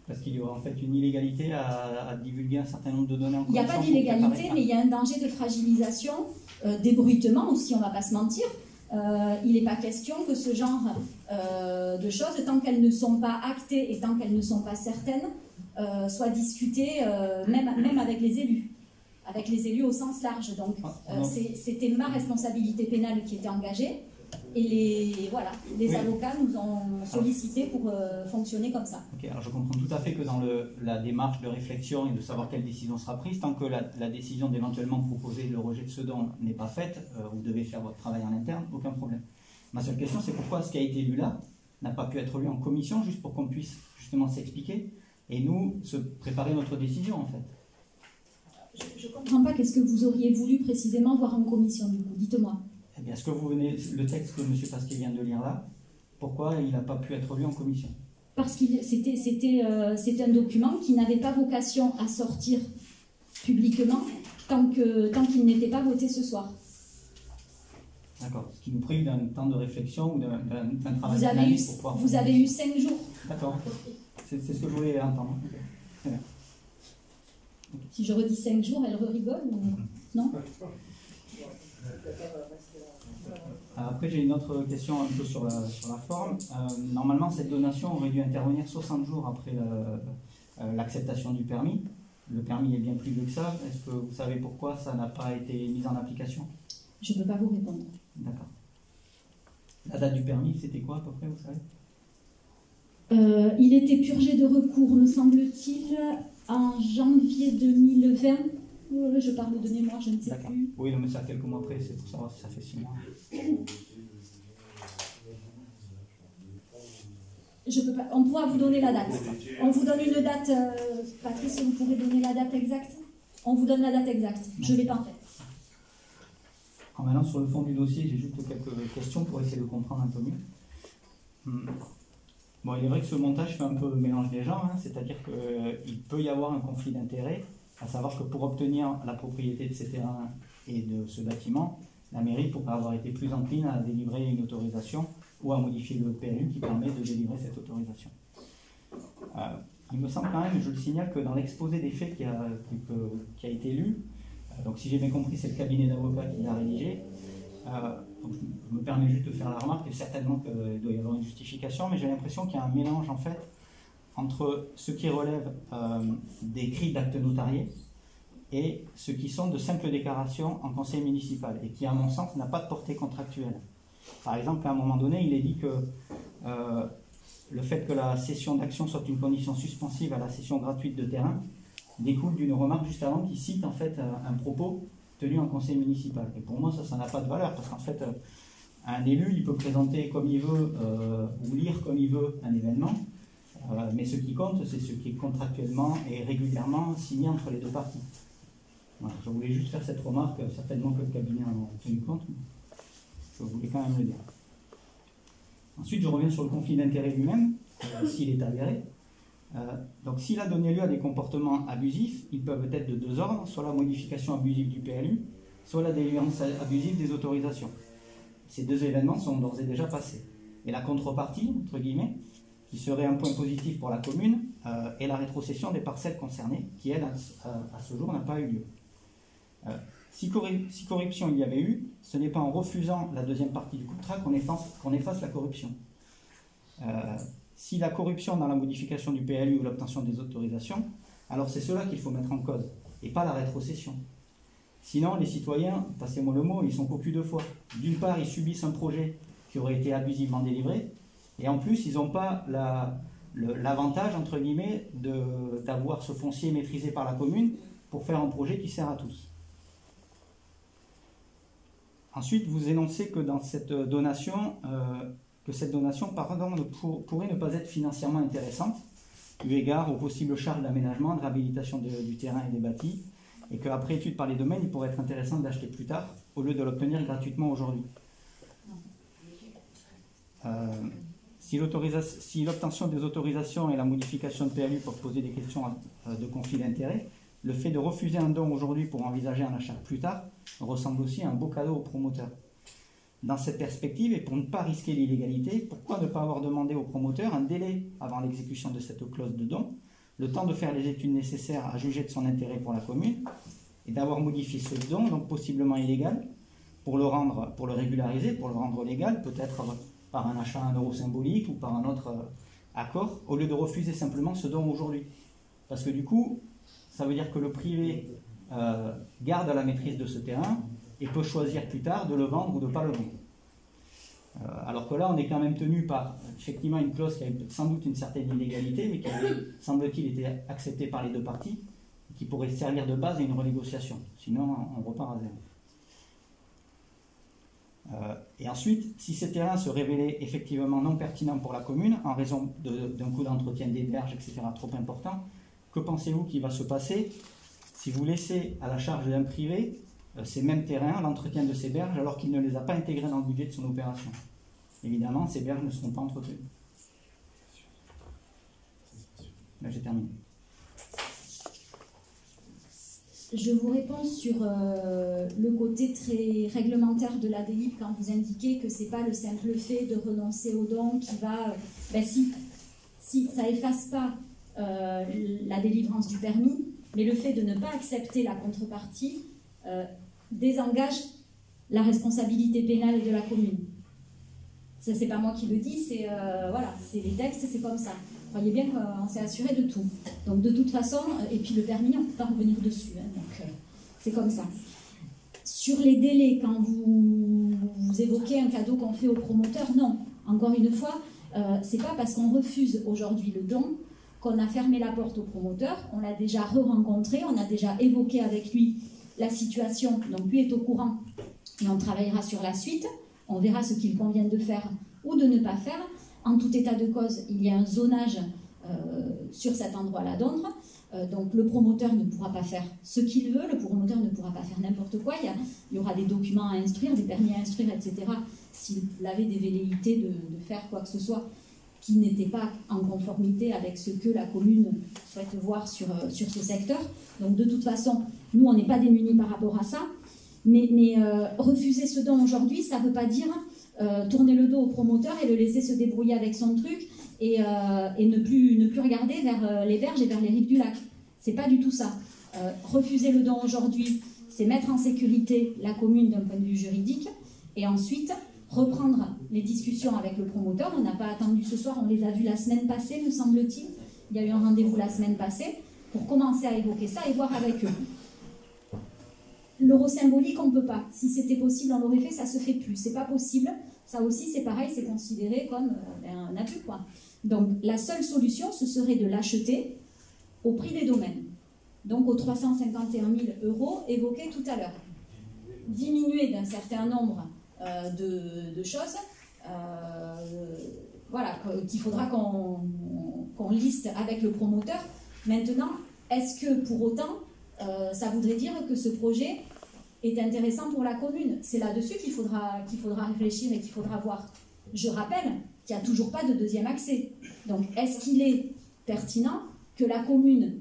Parce qu'il y aura en fait une illégalité à divulguer un certain nombre de données en commission. Il n'y a pas d'illégalité, mais il y a un danger de fragilisation, d'ébruitement aussi, on ne va pas se mentir. Il n'est pas question que ce genre de choses, tant qu'elles ne sont pas actées et tant qu'elles ne sont pas certaines, soient discutées même avec les élus au sens large. Donc c'était ma responsabilité pénale qui était engagée. Et les avocats nous ont sollicité pour fonctionner comme ça. Ok, alors je comprends tout à fait que dans la démarche de réflexion et de savoir quelle décision sera prise, tant que la décision d'éventuellement proposer le rejet de ce don n'est pas faite, vous devez faire votre travail en interne, aucun problème. Ma seule question, c'est pourquoi ce qui a été lu là n'a pas pu être lu en commission, juste pour qu'on puisse justement s'expliquer et nous se préparer notre décision en fait. Je ne comprends pas qu'est-ce que vous auriez voulu précisément voir en commission, du coup, dites-moi. Eh bien, est-ce que vous venez, le texte que M. Pasquier vient de lire là, pourquoi il n'a pas pu être lu en commission? Parce que c'était un document qui n'avait pas vocation à sortir publiquement tant qu'il n'était pas voté ce soir. D'accord. Ce qui nous prive d'un temps de réflexion ou d'un travail Vous avez, d'analyse pour pouvoir... vous avez eu 5 jours. D'accord. C'est ce que je voulais entendre. Très bien. Si je redis 5 jours, elle rigole ou... Non? Après, j'ai une autre question un peu sur la forme. Normalement, cette donation aurait dû intervenir 60 jours après l'acceptation du permis. Le permis est bien plus vieux que ça. Est-ce que vous savez pourquoi ça n'a pas été mis en application? Je ne peux pas vous répondre. D'accord. La date du permis, c'était quoi à peu près, vous savez? Il était purgé de recours, me semble-t-il, en janvier 2020. Je parle de mémoire, je ne sais plus. Oui, mais c'est à quelques mois près, c'est pour savoir si ça fait 6 mois. Je peux pas. On pourra vous donner la date. On vous donne une date, Patrice, vous pourrez donner la date exacte? On vous donne la date exacte. Je ne l'ai pas en tête. Alors maintenant, sur le fond du dossier, j'ai juste quelques questions pour essayer de comprendre un peu mieux. Bon, il est vrai que ce montage fait un peu mélange des genres, hein, c'est-à-dire qu'il peut y avoir un conflit d'intérêts, à savoir que pour obtenir la propriété de ces terrains et de ce bâtiment, la mairie pourrait avoir été plus encline à délivrer une autorisation ou à modifier le PLU qui permet de délivrer cette autorisation. Il me semble quand même, je le signale, que dans l'exposé des faits qui a été lu, donc si j'ai bien compris, c'est le cabinet d'avocats qui l'a rédigé, donc je me permets juste de faire la remarque, et certainement qu'il doit y avoir une justification, mais j'ai l'impression qu'il y a un mélange en fait entre ce qui relève des écrits d'actes notariés et ce qui sont de simples déclarations en conseil municipal, et qui à mon sens n'a pas de portée contractuelle. Par exemple, à un moment donné, il est dit que le fait que la cession d'action soit une condition suspensive à la cession gratuite de terrain découle d'une remarque juste avant qui cite en fait un propos tenu en conseil municipal. Et pour moi, ça n'a pas de valeur, parce qu'en fait, un élu, il peut présenter comme il veut ou lire comme il veut un événement, mais ce qui compte, c'est ce qui est contractuellement et régulièrement signé entre les deux parties. Voilà, je voulais juste faire cette remarque, certainement que le cabinet en a tenu compte, mais je voulais quand même le dire. Ensuite, je reviens sur le conflit d'intérêts lui-même, s'il est avéré. Donc, s'il a donné lieu à des comportements abusifs, ils peuvent être de deux ordres, soit la modification abusive du PLU, soit la délivrance abusive des autorisations. Ces deux événements sont d'ores et déjà passés. Et la contrepartie, entre guillemets, qui serait un point positif pour la commune, est la rétrocession des parcelles concernées, qui, elle, à ce jour, n'a pas eu lieu. Si corruption il y avait eu, ce n'est pas en refusant la deuxième partie du contrat qu'on efface la corruption. Si la corruption dans la modification du PLU ou l'obtention des autorisations, alors c'est cela qu'il faut mettre en cause, et pas la rétrocession. Sinon, les citoyens, passez-moi le mot, ils sont cocus deux fois. D'une part, ils subissent un projet qui aurait été abusivement délivré, et en plus, ils n'ont pas l'avantage, entre guillemets, d'avoir ce foncier maîtrisé par la commune pour faire un projet qui sert à tous. Ensuite, vous énoncez que dans cette donation, pourrait ne pas être financièrement intéressante, eu égard aux possibles charges d'aménagement, de réhabilitation du terrain et des bâtis, et qu'après étude par les domaines, il pourrait être intéressant d'acheter plus tard, au lieu de l'obtenir gratuitement aujourd'hui. Si l'obtention des autorisations et la modification de PLU peuvent poser des questions de conflit d'intérêts, le fait de refuser un don aujourd'hui pour envisager un achat plus tard ressemble aussi à un beau cadeau au promoteur. Dans cette perspective, et pour ne pas risquer l'illégalité, pourquoi ne pas avoir demandé au promoteur un délai avant l'exécution de cette clause de don, le temps de faire les études nécessaires à juger de son intérêt pour la commune, et d'avoir modifié ce don, donc possiblement illégal, pour le régulariser, pour le rendre légal, peut-être par un achat à 1 euro symbolique ou par un autre accord, au lieu de refuser simplement ce don aujourd'hui. Parce que du coup, ça veut dire que le privé garde la maîtrise de ce terrain et peut choisir plus tard de le vendre ou de ne pas le vendre. Alors que là, on est quand même tenu par effectivement une clause qui avait sans doute une certaine illégalité, mais qui avait, semble-t-il, été acceptée par les deux parties, et qui pourrait servir de base à une renégociation. Sinon, on repart à zéro. Et ensuite, si ces terrains se révélaient effectivement non pertinents pour la commune, en raison d'un coût d'entretien des berges, etc., trop important, que pensez-vous qu'il va se passer si vous laissez à la charge d'un privé ces mêmes terrains, l'entretien de ces berges, alors qu'il ne les a pas intégrés dans le budget de son opération? Évidemment, ces berges ne seront pas entretenues. Là, j'ai terminé. Je vous réponds sur le côté très réglementaire de la délib quand vous indiquez que ce n'est pas le simple fait de renoncer au don qui va... si ça efface pas la délivrance du permis, mais le fait de ne pas accepter la contrepartie désengage la responsabilité pénale de la commune. Ça, c'est pas moi qui le dis, c'est voilà, c'est les textes, c'est comme ça. Croyez bien qu'on s'est assuré de tout. Donc de toute façon, et puis le permis, on ne peut pas revenir dessus. Hein, donc c'est comme ça. Sur les délais, quand vous évoquez un cadeau qu'on fait au promoteur, non. Encore une fois, c'est pas parce qu'on refuse aujourd'hui le don qu'on a fermé la porte au promoteur. On l'a déjà re-rencontré, on a déjà évoqué avec lui la situation. Donc lui est au courant et on travaillera sur la suite. On verra ce qu'il convient de faire ou de ne pas faire. En tout état de cause, il y a un zonage sur cet endroit-là d'Ondres. Donc le promoteur ne pourra pas faire ce qu'il veut, le promoteur ne pourra pas faire n'importe quoi. Il y aura des documents à instruire, des permis à instruire, etc. S'il avait des velléités de faire quoi que ce soit qui n'était pas en conformité avec ce que la commune souhaite voir sur ce secteur. Donc de toute façon, nous, on n'est pas démunis par rapport à ça. Mais refuser ce don aujourd'hui, ça ne veut pas dire tourner le dos au promoteur et le laisser se débrouiller avec son truc et ne plus regarder vers les berges et vers les rives du lac. C'est pas du tout ça. Refuser le don aujourd'hui, c'est mettre en sécurité la commune d'un point de vue juridique et ensuite reprendre les discussions avec le promoteur. On n'a pas attendu ce soir, on les a vus la semaine passée, me semble-t-il. Il y a eu un rendez-vous la semaine passée pour commencer à évoquer ça et voir avec eux. L'euro symbolique, on ne peut pas. Si c'était possible, on l'aurait fait, ça ne se fait plus. C'est pas possible. Ça aussi, c'est pareil, c'est considéré comme un abus, quoi. Donc, la seule solution, ce serait de l'acheter au prix des domaines. Donc, aux 351 000 € évoqués tout à l'heure. Diminuer d'un certain nombre de choses, voilà, qu'il faudra qu'on liste avec le promoteur. Maintenant, est-ce que pour autant, ça voudrait dire que ce projet est intéressant pour la commune? C'est là-dessus qu'il faudra réfléchir et qu'il faudra voir. Je rappelle qu'il n'y a toujours pas de deuxième accès. Donc, est-ce qu'il est pertinent que la commune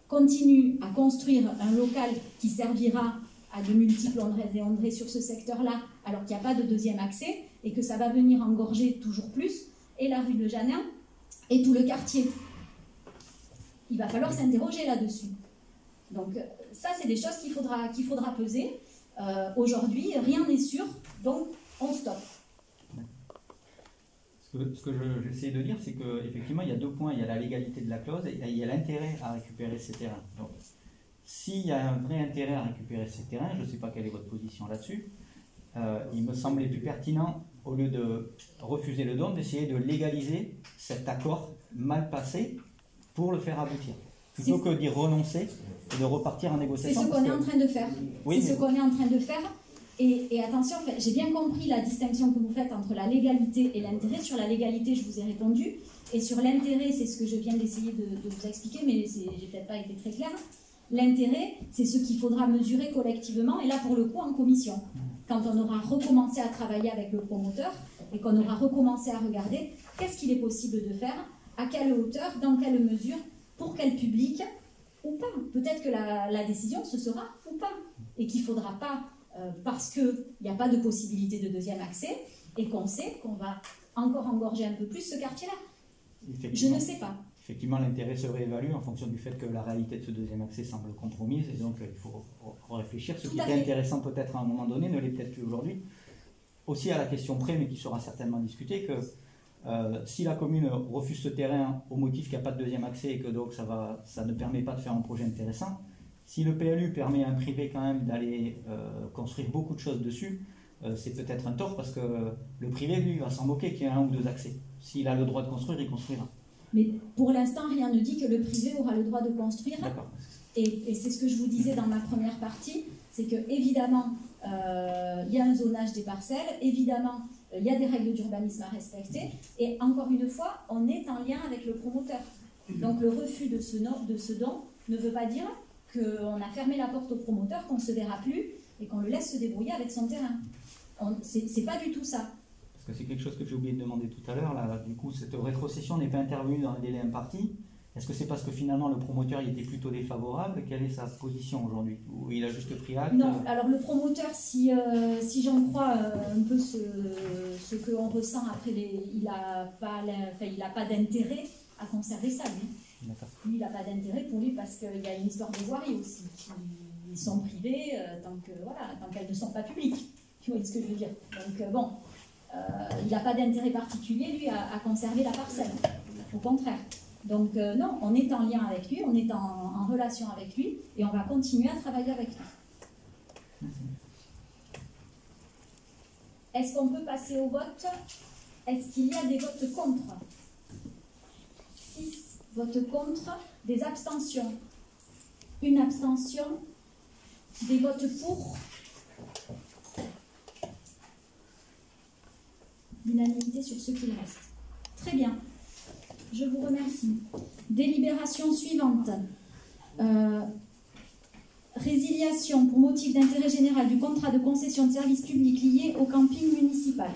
continue à construire un local qui servira à de multiples Ondraises et Ondrais sur ce secteur-là, alors qu'il n'y a pas de deuxième accès, et que ça va venir engorger toujours plus, et la rue de Janin, et tout le quartier? Il va falloir s'interroger là-dessus. Donc ça, c'est des choses qu'il faudra peser. Aujourd'hui, rien n'est sûr, donc on stoppe. Ce que j'essaie de dire, c'est qu'effectivement, il y a deux points. Il y a la légalité de la clause et il y a l'intérêt à récupérer ces terrains. Donc, s'il y a un vrai intérêt à récupérer ces terrains, je ne sais pas quelle est votre position là-dessus, il me semblait plus pertinent, au lieu de refuser le don, d'essayer de légaliser cet accord mal passé pour le faire aboutir. Plutôt que d'y renoncer et de repartir en négociation. C'est ce qu'on est en train de faire. Oui, c'est ce qu'on est en train de faire. Et attention, en fait, j'ai bien compris la distinction que vous faites entre la légalité et l'intérêt. Sur la légalité, je vous ai répondu. Et sur l'intérêt, c'est ce que je viens d'essayer de vous expliquer, mais j'ai peut-être pas été très claire. L'intérêt, c'est ce qu'il faudra mesurer collectivement, et là, pour le coup, en commission. Quand on aura recommencé à travailler avec le promoteur et qu'on aura recommencé à regarder qu'est-ce qu'il est possible de faire, à quelle hauteur, dans quelle mesure, pour quel public, ou pas. Peut-être que la décision, ce sera ou pas. Et qu'il ne faudra pas, parce qu'il n'y a pas de possibilité de deuxième accès, et qu'on sait qu'on va encore engorger un peu plus ce quartier-là. Je ne sais pas. Effectivement, l'intérêt se réévalue en fonction du fait que la réalité de ce deuxième accès semble compromise, et donc il faut réfléchir. Ce qui était intéressant peut-être à un moment donné ne l'est peut-être plus aujourd'hui. Aussi à la question près, mais qui sera certainement discutée, que si la commune refuse ce terrain au motif qu'il n'y a pas de deuxième accès et que donc ça ne permet pas de faire un projet intéressant, si le PLU permet à un privé quand même d'aller construire beaucoup de choses dessus, c'est peut-être un tort, parce que le privé, lui, va s'en moquer qu'il y ait un ou deux accès. S'il a le droit de construire, il construira. Mais pour l'instant, rien ne dit que le privé aura le droit de construire. D'accord. Et c'est ce que je vous disais dans ma première partie, c'est que évidemment, il y a un zonage des parcelles, évidemment, il y a des règles d'urbanisme à respecter, et encore une fois, on est en lien avec le promoteur. Donc le refus de ce don ne veut pas dire qu'on a fermé la porte au promoteur, qu'on ne se verra plus, et qu'on le laisse se débrouiller avec son terrain. C'est pas du tout ça. Parce que c'est quelque chose que j'ai oublié de demander tout à l'heure. Là, du coup, cette rétrocession n'est pas intervenue dans le délai imparti, Est-ce que c'est parce que finalement le promoteur il était plutôt défavorable? Quelle est sa position aujourd'hui? Ou il a juste pris acte? Non, alors le promoteur, si j'en crois un peu ce qu'on ressent après, il n'a pas d'intérêt à conserver ça, lui. Lui, il n'a pas d'intérêt pour lui parce qu'il y a une histoire de voirie aussi, qui sont privées tant qu'elles ne sont pas publiques. Tu vois ce que je veux dire? Donc bon, il n'a pas d'intérêt particulier, lui, à conserver la parcelle. Au contraire. Donc non, on est en lien avec lui, on est en relation avec lui et on va continuer à travailler avec lui. Est-ce qu'on peut passer au vote? Est-ce qu'il y a des votes contre? 6 votes contre, des abstentions, une abstention, des votes pour, l'unanimité sur ce qu'il reste. Très bien. Je vous remercie. Délibération suivante. Résiliation pour motif d'intérêt général du contrat de concession de service public lié au camping municipal.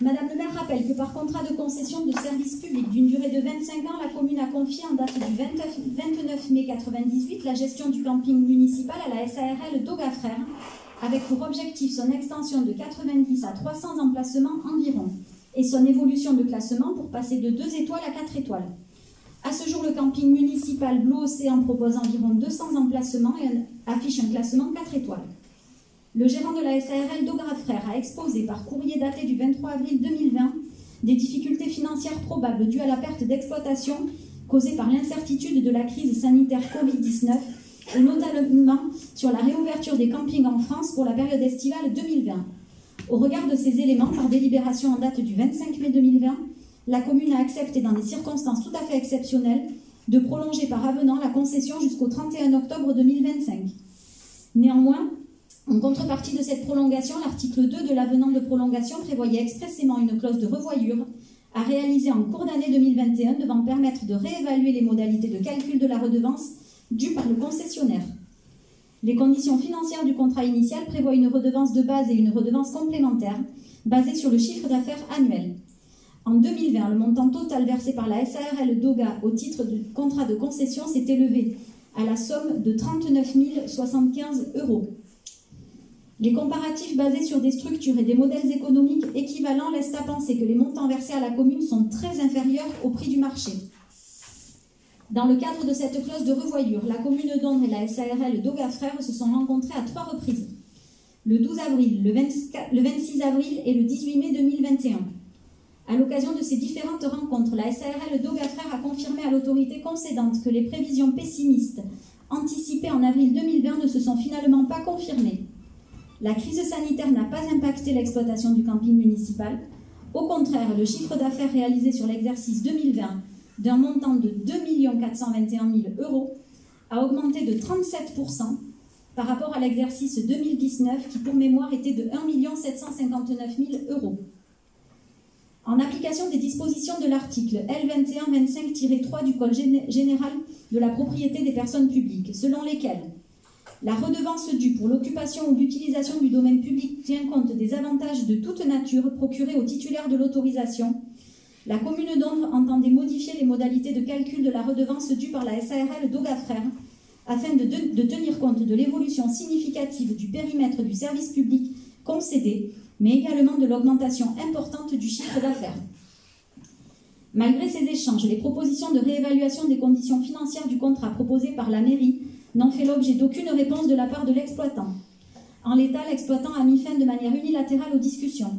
Madame le maire rappelle que par contrat de concession de service public d'une durée de 25 ans, la commune a confié en date du 29 mai 1998 la gestion du camping municipal à la SARL Doga Frères, avec pour objectif son extension de 90 à 300 emplacements environ, et son évolution de classement pour passer de 2 étoiles à 4 étoiles. À ce jour, le camping municipal Blue Océan propose environ 200 emplacements et affiche un classement 4 étoiles. Le gérant de la SARL Doga Frères a exposé par courrier daté du 23 avril 2020 des difficultés financières probables dues à la perte d'exploitation causée par l'incertitude de la crise sanitaire Covid-19 et notamment sur la réouverture des campings en France pour la période estivale 2020. Au regard de ces éléments, par délibération en date du 25 mai 2020, la commune a accepté dans des circonstances tout à fait exceptionnelles de prolonger par avenant la concession jusqu'au 31 octobre 2025. Néanmoins, en contrepartie de cette prolongation, l'article 2 de l'avenant de prolongation prévoyait expressément une clause de revoyure à réaliser en cours d'année 2021 devant permettre de réévaluer les modalités de calcul de la redevance due par le concessionnaire. Les conditions financières du contrat initial prévoient une redevance de base et une redevance complémentaire basée sur le chiffre d'affaires annuel. En 2020, le montant total versé par la SARL Doga au titre du contrat de concession s'est élevé à la somme de 39 075 €. Les comparatifs basés sur des structures et des modèles économiques équivalents laissent à penser que les montants versés à la commune sont très inférieurs au prix du marché. Dans le cadre de cette clause de revoyure, la commune d'Ondres et la SARL Doga Frères se sont rencontrés à 3 reprises. Le 12 avril, le 26 avril et le 18 mai 2021. À l'occasion de ces différentes rencontres, la SARL Doga Frères a confirmé à l'autorité concédante que les prévisions pessimistes anticipées en avril 2020 ne se sont finalement pas confirmées. La crise sanitaire n'a pas impacté l'exploitation du camping municipal. Au contraire, le chiffre d'affaires réalisé sur l'exercice 2020 d'un montant de 2 421 000 € a augmenté de 37 % par rapport à l'exercice 2019 qui, pour mémoire, était de 1 759 000 €. En application des dispositions de l'article L2125-3 du Code général de la propriété des personnes publiques, selon lesquelles la redevance due pour l'occupation ou l'utilisation du domaine public tient compte des avantages de toute nature procurés aux titulaires de l'autorisation, la commune d'Ondres entendait modifier les modalités de calcul de la redevance due par la SARL Doga Frères afin de tenir compte de l'évolution significative du périmètre du service public concédé, mais également de l'augmentation importante du chiffre d'affaires. Malgré ces échanges, les propositions de réévaluation des conditions financières du contrat proposées par la mairie n'ont fait l'objet d'aucune réponse de la part de l'exploitant. En l'état, l'exploitant a mis fin de manière unilatérale aux discussions.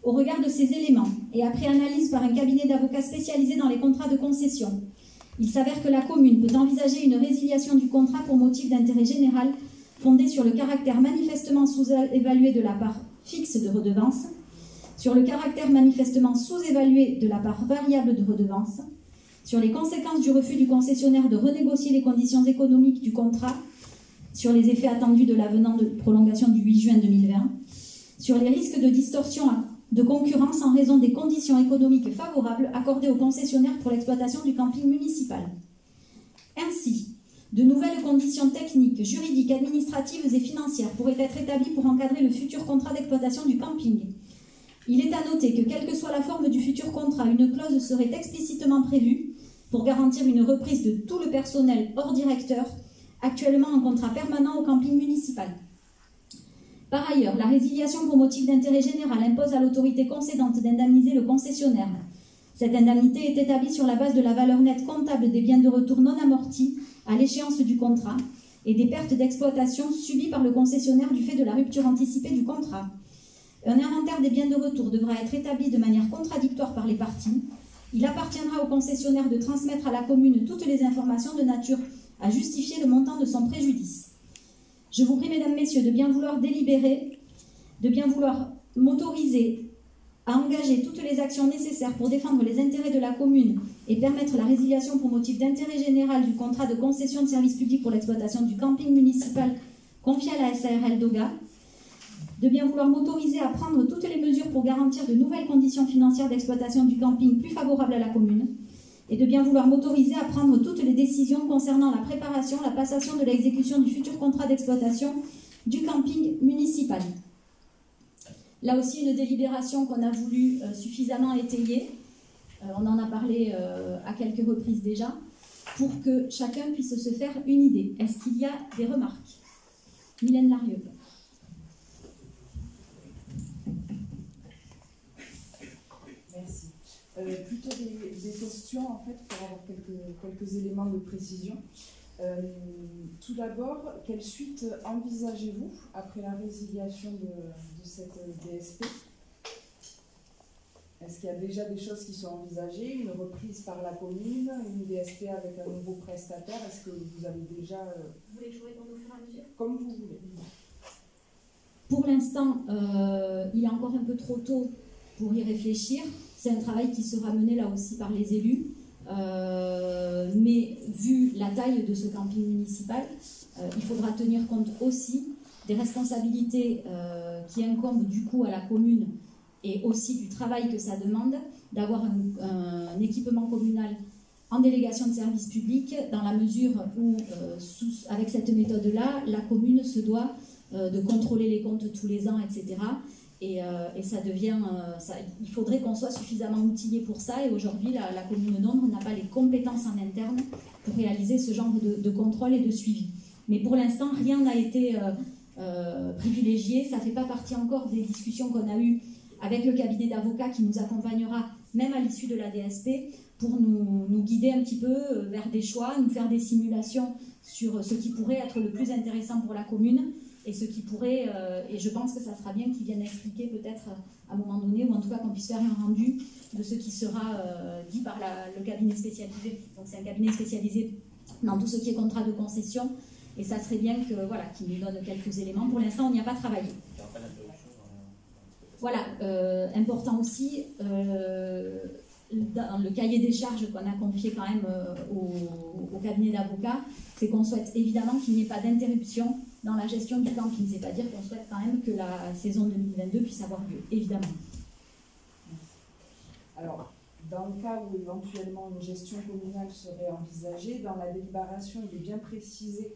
Au regard de ces éléments, et après analyse par un cabinet d'avocats spécialisé dans les contrats de concession, il s'avère que la commune peut envisager une résiliation du contrat pour motif d'intérêt général fondé sur le caractère manifestement sous-évalué de la part fixe de redevance, sur le caractère manifestement sous-évalué de la part variable de redevance, sur les conséquences du refus du concessionnaire de renégocier les conditions économiques du contrat, sur les effets attendus de l'avenant de prolongation du 8 juin 2020, sur les risques de distorsion de concurrence en raison des conditions économiques favorables accordées aux concessionnaires pour l'exploitation du camping municipal. Ainsi, de nouvelles conditions techniques, juridiques, administratives et financières pourraient être établies pour encadrer le futur contrat d'exploitation du camping. Il est à noter que, quelle que soit la forme du futur contrat, une clause serait explicitement prévue pour garantir une reprise de tout le personnel hors directeur, actuellement en contrat permanent au camping municipal. Par ailleurs, la résiliation pour motif d'intérêt général impose à l'autorité concédante d'indemniser le concessionnaire. Cette indemnité est établie sur la base de la valeur nette comptable des biens de retour non amortis à l'échéance du contrat et des pertes d'exploitation subies par le concessionnaire du fait de la rupture anticipée du contrat. Un inventaire des biens de retour devra être établi de manière contradictoire par les parties. Il appartiendra au concessionnaire de transmettre à la commune toutes les informations de nature à justifier le montant de son préjudice. Je vous prie, mesdames, messieurs, de bien vouloir délibérer, de bien vouloir m'autoriser à engager toutes les actions nécessaires pour défendre les intérêts de la commune et permettre la résiliation pour motif d'intérêt général du contrat de concession de service public pour l'exploitation du camping municipal confié à la SARL Doga, de bien vouloir m'autoriser à prendre toutes les mesures pour garantir de nouvelles conditions financières d'exploitation du camping plus favorables à la commune, et de bien vouloir m'autoriser à prendre toutes les décisions concernant la préparation, la passation de l'exécution du futur contrat d'exploitation du camping municipal. Là aussi, une délibération qu'on a voulu suffisamment étayer, on en a parlé à quelques reprises déjà, pour que chacun puisse se faire une idée. Est-ce qu'il y a des remarques? Mylène Larieux. Merci. Plutôt des questions, en fait, pour avoir quelques éléments de précision. Tout d'abord, quelle suite envisagez-vous après la résiliation de cette DSP? Est-ce qu'il y a déjà des choses qui sont envisagées, une reprise par la commune, une DSP avec un nouveau prestataire? Est-ce que vous avez déjà... Vous voulez que je vous réponde au fur et à mesure? Comme vous voulez. Pour l'instant, il est encore un peu trop tôt pour y réfléchir. C'est un travail qui sera mené là aussi par les élus. Mais vu la taille de ce camping municipal, il faudra tenir compte aussi des responsabilités qui incombent du coup à la commune et aussi du travail que ça demande d'avoir un équipement communal en délégation de service public, dans la mesure où, avec cette méthode-là, la commune se doit de contrôler les comptes tous les ans, etc. Et ça devient, il faudrait qu'on soit suffisamment outillé pour ça. Et aujourd'hui, la commune d'Ondres n'a pas les compétences en interne pour réaliser ce genre de contrôle et de suivi. Mais pour l'instant, rien n'a été privilégié. Ça ne fait pas partie encore des discussions qu'on a eues avec le cabinet d'avocats qui nous accompagnera, même à l'issue de la DSP, pour nous guider un petit peu vers des choix, nous faire des simulations sur ce qui pourrait être le plus intéressant pour la commune. Et ce qui pourrait, et je pense que ça sera bien qu'ils viennent expliquer peut-être à un moment donné, ou en tout cas qu'on puisse faire un rendu de ce qui sera dit par le cabinet spécialisé. Donc c'est un cabinet spécialisé dans tout ce qui est contrat de concession, et ça serait bien que, voilà, qu'ils nous donne quelques éléments. Pour l'instant, on n'y a pas travaillé. Voilà, important aussi, dans le cahier des charges qu'on a confié quand même au cabinet d'avocats, c'est qu'on souhaite évidemment qu'il n'y ait pas d'interruption dans la gestion du camping. C'est-à-dire qu'on souhaite quand même que la saison 2022 puisse avoir lieu, évidemment. Alors, dans le cas où éventuellement une gestion communale serait envisagée, dans la délibération, il est bien précisé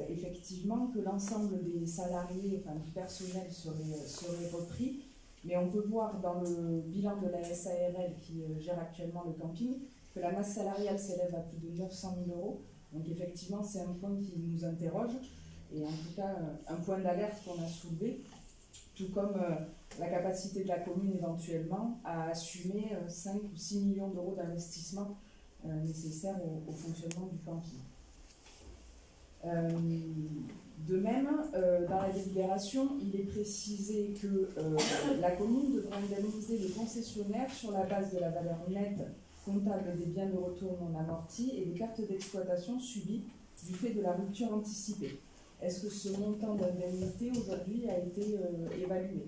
effectivement que l'ensemble des salariés, enfin du personnel serait repris. Mais on peut voir dans le bilan de la SARL qui gère actuellement le camping que la masse salariale s'élève à plus de 900 000 €. Donc effectivement, c'est un point qui nous interroge et en tout cas un point d'alerte qu'on a soulevé, tout comme la capacité de la commune éventuellement à assumer 5 ou 6 millions d'euros d'investissement nécessaires au fonctionnement du camping. De même, dans la délibération, il est précisé que la commune devra indemniser le concessionnaire sur la base de la valeur nette comptable des biens de retour non amortis et des pertes d'exploitation subies du fait de la rupture anticipée. Est-ce que ce montant d'indemnité aujourd'hui a été évalué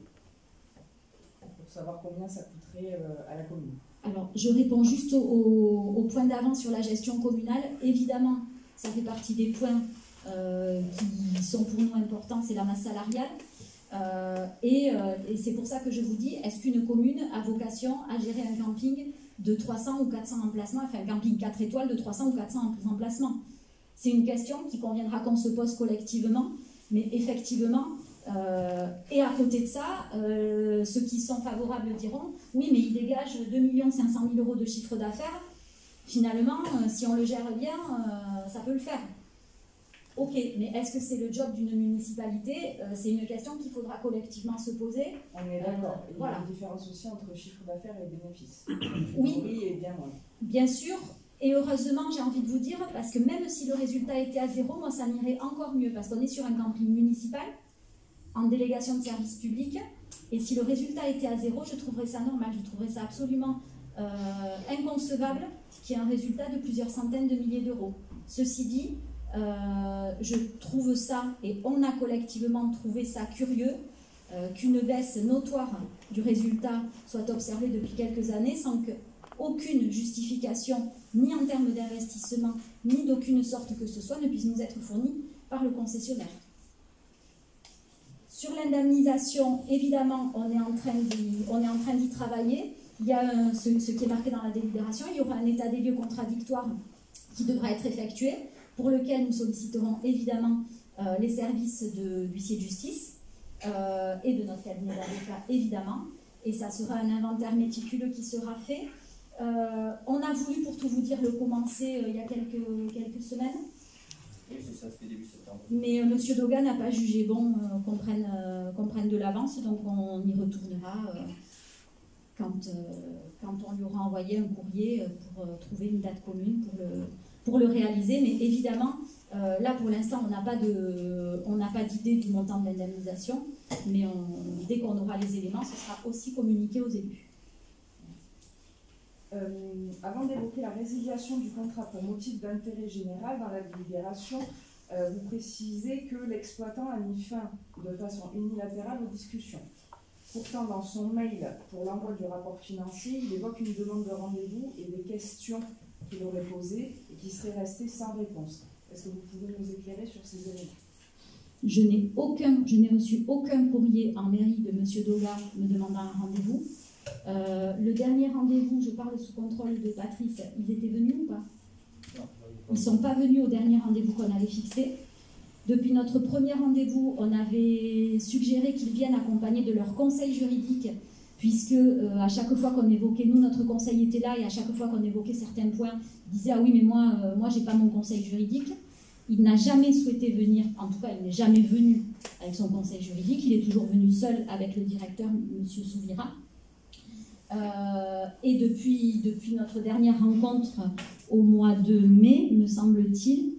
pour savoir combien ça coûterait à la commune? Alors, je réponds juste au point d'avant sur la gestion communale. Évidemment, ça fait partie des points qui sont pour nous importants, c'est la masse salariale. Et c'est pour ça que je vous dis, est-ce qu'une commune a vocation à gérer un camping de 300 ou 400 emplacements, enfin un camping 4 étoiles de 300 ou 400 emplacements? C'est une question qui conviendra qu'on se pose collectivement, mais effectivement, Et à côté de ça, ceux qui sont favorables diront « Oui, mais il dégage 2 500 000 € de chiffre d'affaires. Finalement, si on le gère bien, ça peut le faire. » Ok, mais est-ce que c'est le job d'une municipalité? C'est une question qu'il faudra collectivement se poser. On est d'accord. Il y voilà. a une différence aussi entre chiffre d'affaires et bénéfices. Oui, Et bien moins. bien sûr. Et heureusement, j'ai envie de vous dire, parce que même si le résultat était à 0, moi, ça m'irait encore mieux, parce qu'on est sur un camping municipal, en délégation de service public, et si le résultat était à 0, je trouverais ça normal, je trouverais ça absolument inconcevable qu'il y ait un résultat de plusieurs centaines de milliers d'euros. Ceci dit, je trouve ça, et on a collectivement trouvé ça curieux, qu'une baisse notoire du résultat soit observée depuis quelques années sans qu'aucune justification, ni en termes d'investissement, ni d'aucune sorte que ce soit, ne puisse nous être fournie par le concessionnaire. Sur l'indemnisation, évidemment, on est en train d'y travailler. Il y a ce qui est marqué dans la délibération. Il y aura un état des lieux contradictoire qui devra être effectué, pour lequel nous solliciterons évidemment les services de l'huissier de justice et de notre cabinet d'avocat, évidemment. Et ça sera un inventaire méticuleux qui sera fait. On a voulu, pour tout vous dire, le commencer il y a quelques semaines. Oui, c'est ça, c'était début septembre. Mais M. Doga n'a pas jugé bon qu'on prenne de l'avance, donc on y retournera quand on lui aura envoyé un courrier pour trouver une date commune pour le réaliser. Mais évidemment, là pour l'instant, on n'a pas d'idée du montant de l'indemnisation, mais dès qu'on aura les éléments, ce sera aussi communiqué aux élus. Avant d'évoquer la résiliation du contrat pour motif d'intérêt général dans la délibération, vous précisez que l'exploitant a mis fin de façon unilatérale aux discussions. Pourtant, dans son mail pour l'envoi du rapport financier, il évoque une demande de rendez-vous et des questions qu'il aurait posées et qui seraient restées sans réponse. Est-ce que vous pouvez nous éclairer sur ces éléments? Je n'ai reçu aucun courrier en mairie de M. Doga me demandant un rendez-vous. Le dernier rendez-vous, je parle sous contrôle de Patrice, ils étaient venus ou pas? Ils ne sont pas venus au dernier rendez-vous qu'on avait fixé. Depuis notre premier rendez-vous, on avait suggéré qu'ils viennent accompagnés de leur conseil juridique, puisque à chaque fois qu'on évoquait, nous, notre conseil était là, et à chaque fois qu'on évoquait certains points, ils disaient « Ah oui, mais moi j'ai pas mon conseil juridique ». Il n'a jamais souhaité venir, en tout cas, il n'est jamais venu avec son conseil juridique, il est toujours venu seul avec le directeur, M. Souvira. Et depuis notre dernière rencontre au mois de mai, me semble-t-il,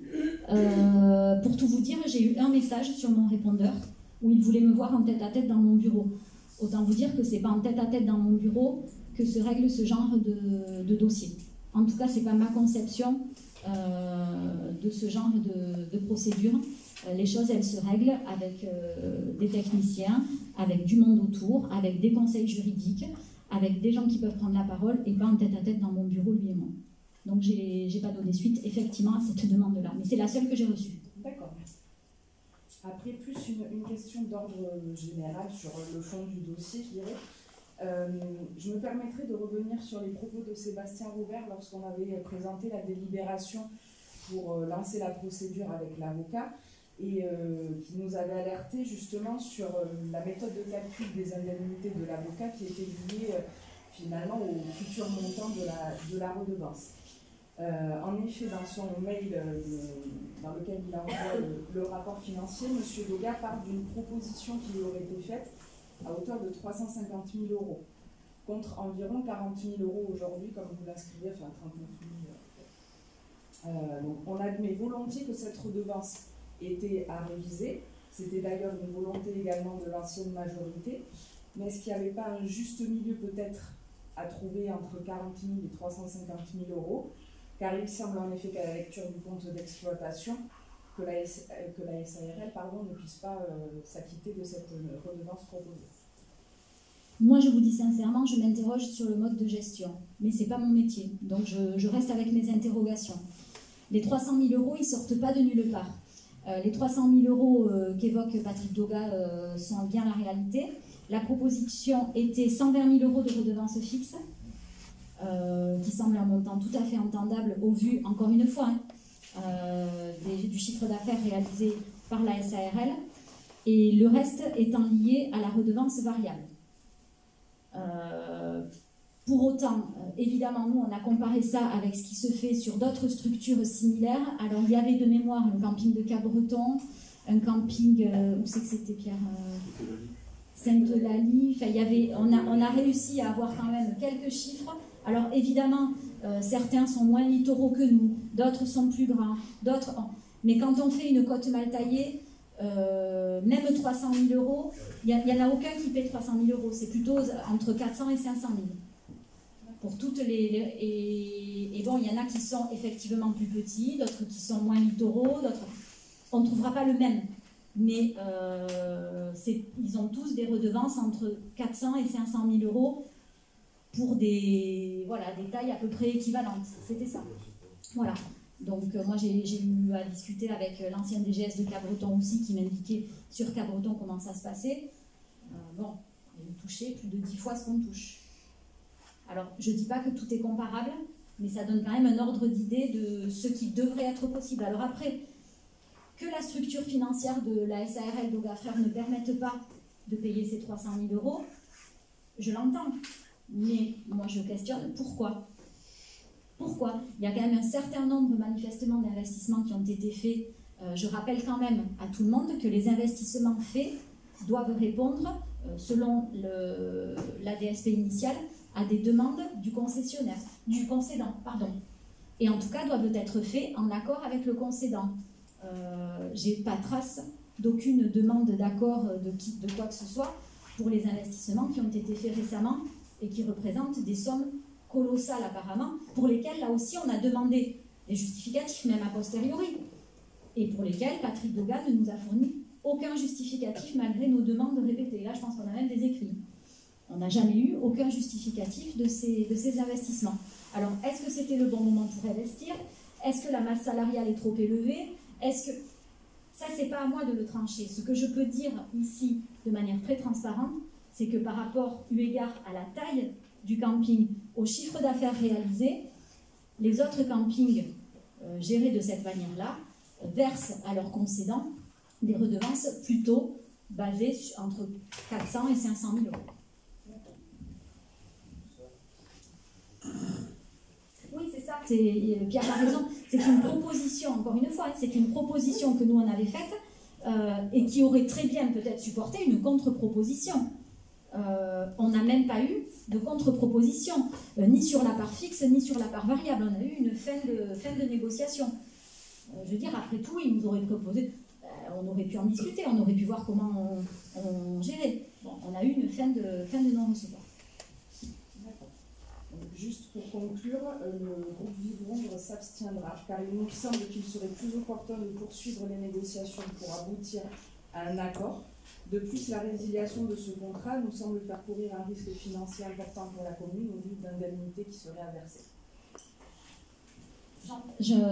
pour tout vous dire, j'ai eu un message sur mon répondeur où il voulait me voir en tête-à-tête dans mon bureau. Autant vous dire que ce n'est pas en tête-à-tête dans mon bureau que se règle ce genre de dossier. En tout cas, ce n'est pas ma conception de ce genre de procédure. Les choses, elles se règlent avec des techniciens, avec du monde autour, avec des conseils juridiques, avec des gens qui peuvent prendre la parole et pas en tête-à-tête dans mon bureau, lui et moi. Donc, je n'ai pas donné suite, effectivement, à cette demande-là. Mais c'est la seule que j'ai reçue. D'accord. Après, plus une question d'ordre général sur le fond du dossier, je dirais. Je me permettrai de revenir sur les propos de Sébastien Robert lorsqu'on avait présenté la délibération pour lancer la procédure avec l'avocat et qui nous avait alerté justement sur la méthode de calcul des indemnités de l'avocat qui était liée finalement au futur montant de la redevance. En effet, dans son mail dans lequel il envoie le rapport financier, M. Doga parle d'une proposition qui lui aurait été faite à hauteur de 350 000 €, contre environ 40 000 € aujourd'hui, comme vous l'inscrivez, enfin 39 000. Donc on admet volontiers que cette redevance était à réviser. C'était d'ailleurs une volonté également de l'ancienne majorité. Mais est-ce qu'il n'y avait pas un juste milieu peut-être à trouver entre 40 000 et 350 000 €? Car il semble en effet qu'à la lecture du compte d'exploitation, que la SARL ne puisse pas s'acquitter de cette redevance proposée. Moi, je vous dis sincèrement, je m'interroge sur le mode de gestion, mais ce n'est pas mon métier, donc je reste avec mes interrogations. Les 300 000 € ils ne sortent pas de nulle part. Les 300 000 € qu'évoque Patrick Doga sont bien la réalité. La proposition était 120 000 € de redevance fixe, qui semble un montant tout à fait entendable au vu, encore une fois, du chiffre d'affaires réalisé par la SARL. et le reste étant lié à la redevance variable. Pour autant, évidemment, nous, on a comparé ça avec ce qui se fait sur d'autres structures similaires. Alors, il y avait de mémoire un camping de Cap-Breton, un camping, où c'est que c'était, Pierre, Sainte-Eulalie. Enfin, on a réussi à avoir quand même quelques chiffres. Alors, évidemment, certains sont moins littoraux que nous, d'autres sont plus grands, d'autres... Mais quand on fait une côte mal taillée, même 300 000 euros, il n'y en a aucun qui paie 300 000 euros. C'est plutôt entre 400 et 500 000. Pour toutes et bon, il y en a qui sont effectivement plus petits, d'autres qui sont moins littoraux, d'autres... On ne trouvera pas le même. Mais ils ont tous des redevances entre 400 et 500 000 euros pour des tailles à peu près équivalentes. C'était ça. Voilà. Donc moi j'ai eu à discuter avec l'ancien DGS de Cap-Breton aussi qui m'indiquait sur Cap-Breton comment ça se passait. Bon, il me touchait plus de 10 fois ce qu'on touche. Alors je ne dis pas que tout est comparable, mais ça donne quand même un ordre d'idée de ce qui devrait être possible. Alors après, que la structure financière de la SARL d'Auga Frères ne permette pas de payer ces 300 000 euros, je l'entends. Mais moi je questionne pourquoi. Pourquoi? Il y a quand même un certain nombre manifestement d'investissements qui ont été faits. Je rappelle quand même à tout le monde que les investissements faits doivent répondre, selon la DSP initiale, à des demandes du concédant, et en tout cas doivent être faits en accord avec le concédant. J'ai pas trace d'aucune demande d'accord de quoi que ce soit pour les investissements qui ont été faits récemment et qui représentent des sommes colossales apparemment, pour lesquelles là aussi on a demandé des justificatifs, même a posteriori, et pour lesquels Patrick Dauga ne nous a fourni aucun justificatif malgré nos demandes répétées. Là je pense qu'on a même des écrits. On n'a jamais eu aucun justificatif de ces investissements. Alors, est-ce que c'était le bon moment pour investir? Est-ce que la masse salariale est trop élevée? Est-ce que... Ça, c'est pas à moi de le trancher. Ce que je peux dire ici, de manière très transparente, c'est que par rapport, eu égard à la taille du camping, au chiffre d'affaires réalisé, les autres campings gérés de cette manière-là versent à leurs concédants des redevances plutôt basées entre 400 et 500 000 euros. Oui, c'est ça. Pierre a raison. C'est une proposition, encore une fois, c'est une proposition que nous on avait faite et qui aurait très bien peut-être supporté une contre-proposition. On n'a même pas eu de contre-proposition, ni sur la part fixe, ni sur la part variable. On a eu une fin de négociation. Je veux dire, après tout, ils nous auraient proposé, on aurait pu en discuter, on aurait pu voir comment on gérait. Bon, on a eu une fin de non-recevoir. Juste pour conclure, le groupe Vivre s'abstiendra, car il nous semble qu'il serait plus opportun de poursuivre les négociations pour aboutir à un accord. De plus, la résiliation de ce contrat nous semble faire courir un risque financier important pour la commune au vu d'indemnités qui seraient à verser.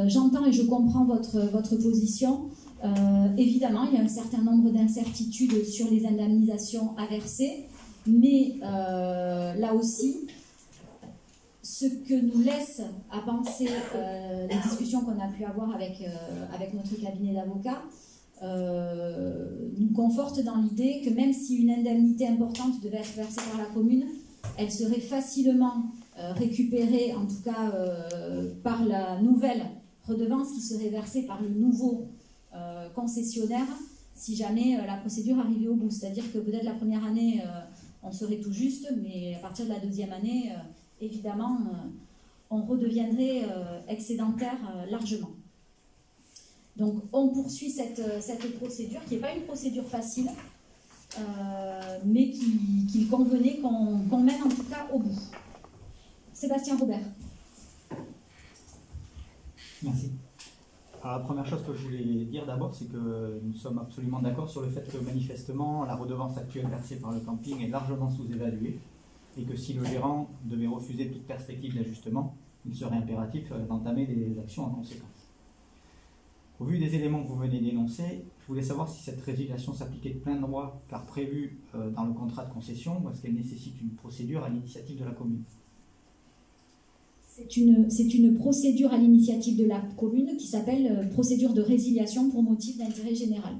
J'entends et je comprends votre position. Évidemment, il y a un certain nombre d'incertitudes sur les indemnisations à verser, mais là aussi, ce que nous laisse à penser les discussions qu'on a pu avoir avec notre cabinet d'avocats nous conforte dans l'idée que même si une indemnité importante devait être versée par la commune, elle serait facilement récupérée, en tout cas par la nouvelle redevance qui serait versée par le nouveau concessionnaire si jamais la procédure arrivait au bout. C'est-à-dire que peut-être la première année, on serait tout juste, mais à partir de la deuxième année, évidemment, on redeviendrait excédentaire largement. Donc, on poursuit cette procédure, qui n'est pas une procédure facile, mais qu'il convenait qu'on mène en tout cas au bout. Sébastien Robert. Merci. Alors, la première chose que je voulais dire d'abord, c'est que nous sommes absolument d'accord sur le fait que manifestement, la redevance actuelle versée par le camping est largement sous-évaluée, et que si le gérant devait refuser toute perspective d'ajustement, il serait impératif d'entamer des actions en conséquence. Au vu des éléments que vous venez d'énoncer, je voulais savoir si cette résiliation s'appliquait de plein droit, car prévue dans le contrat de concession, ou est-ce qu'elle nécessite une procédure à l'initiative de la commune? C'est une procédure à l'initiative de la commune qui s'appelle procédure de résiliation pour motif d'intérêt général.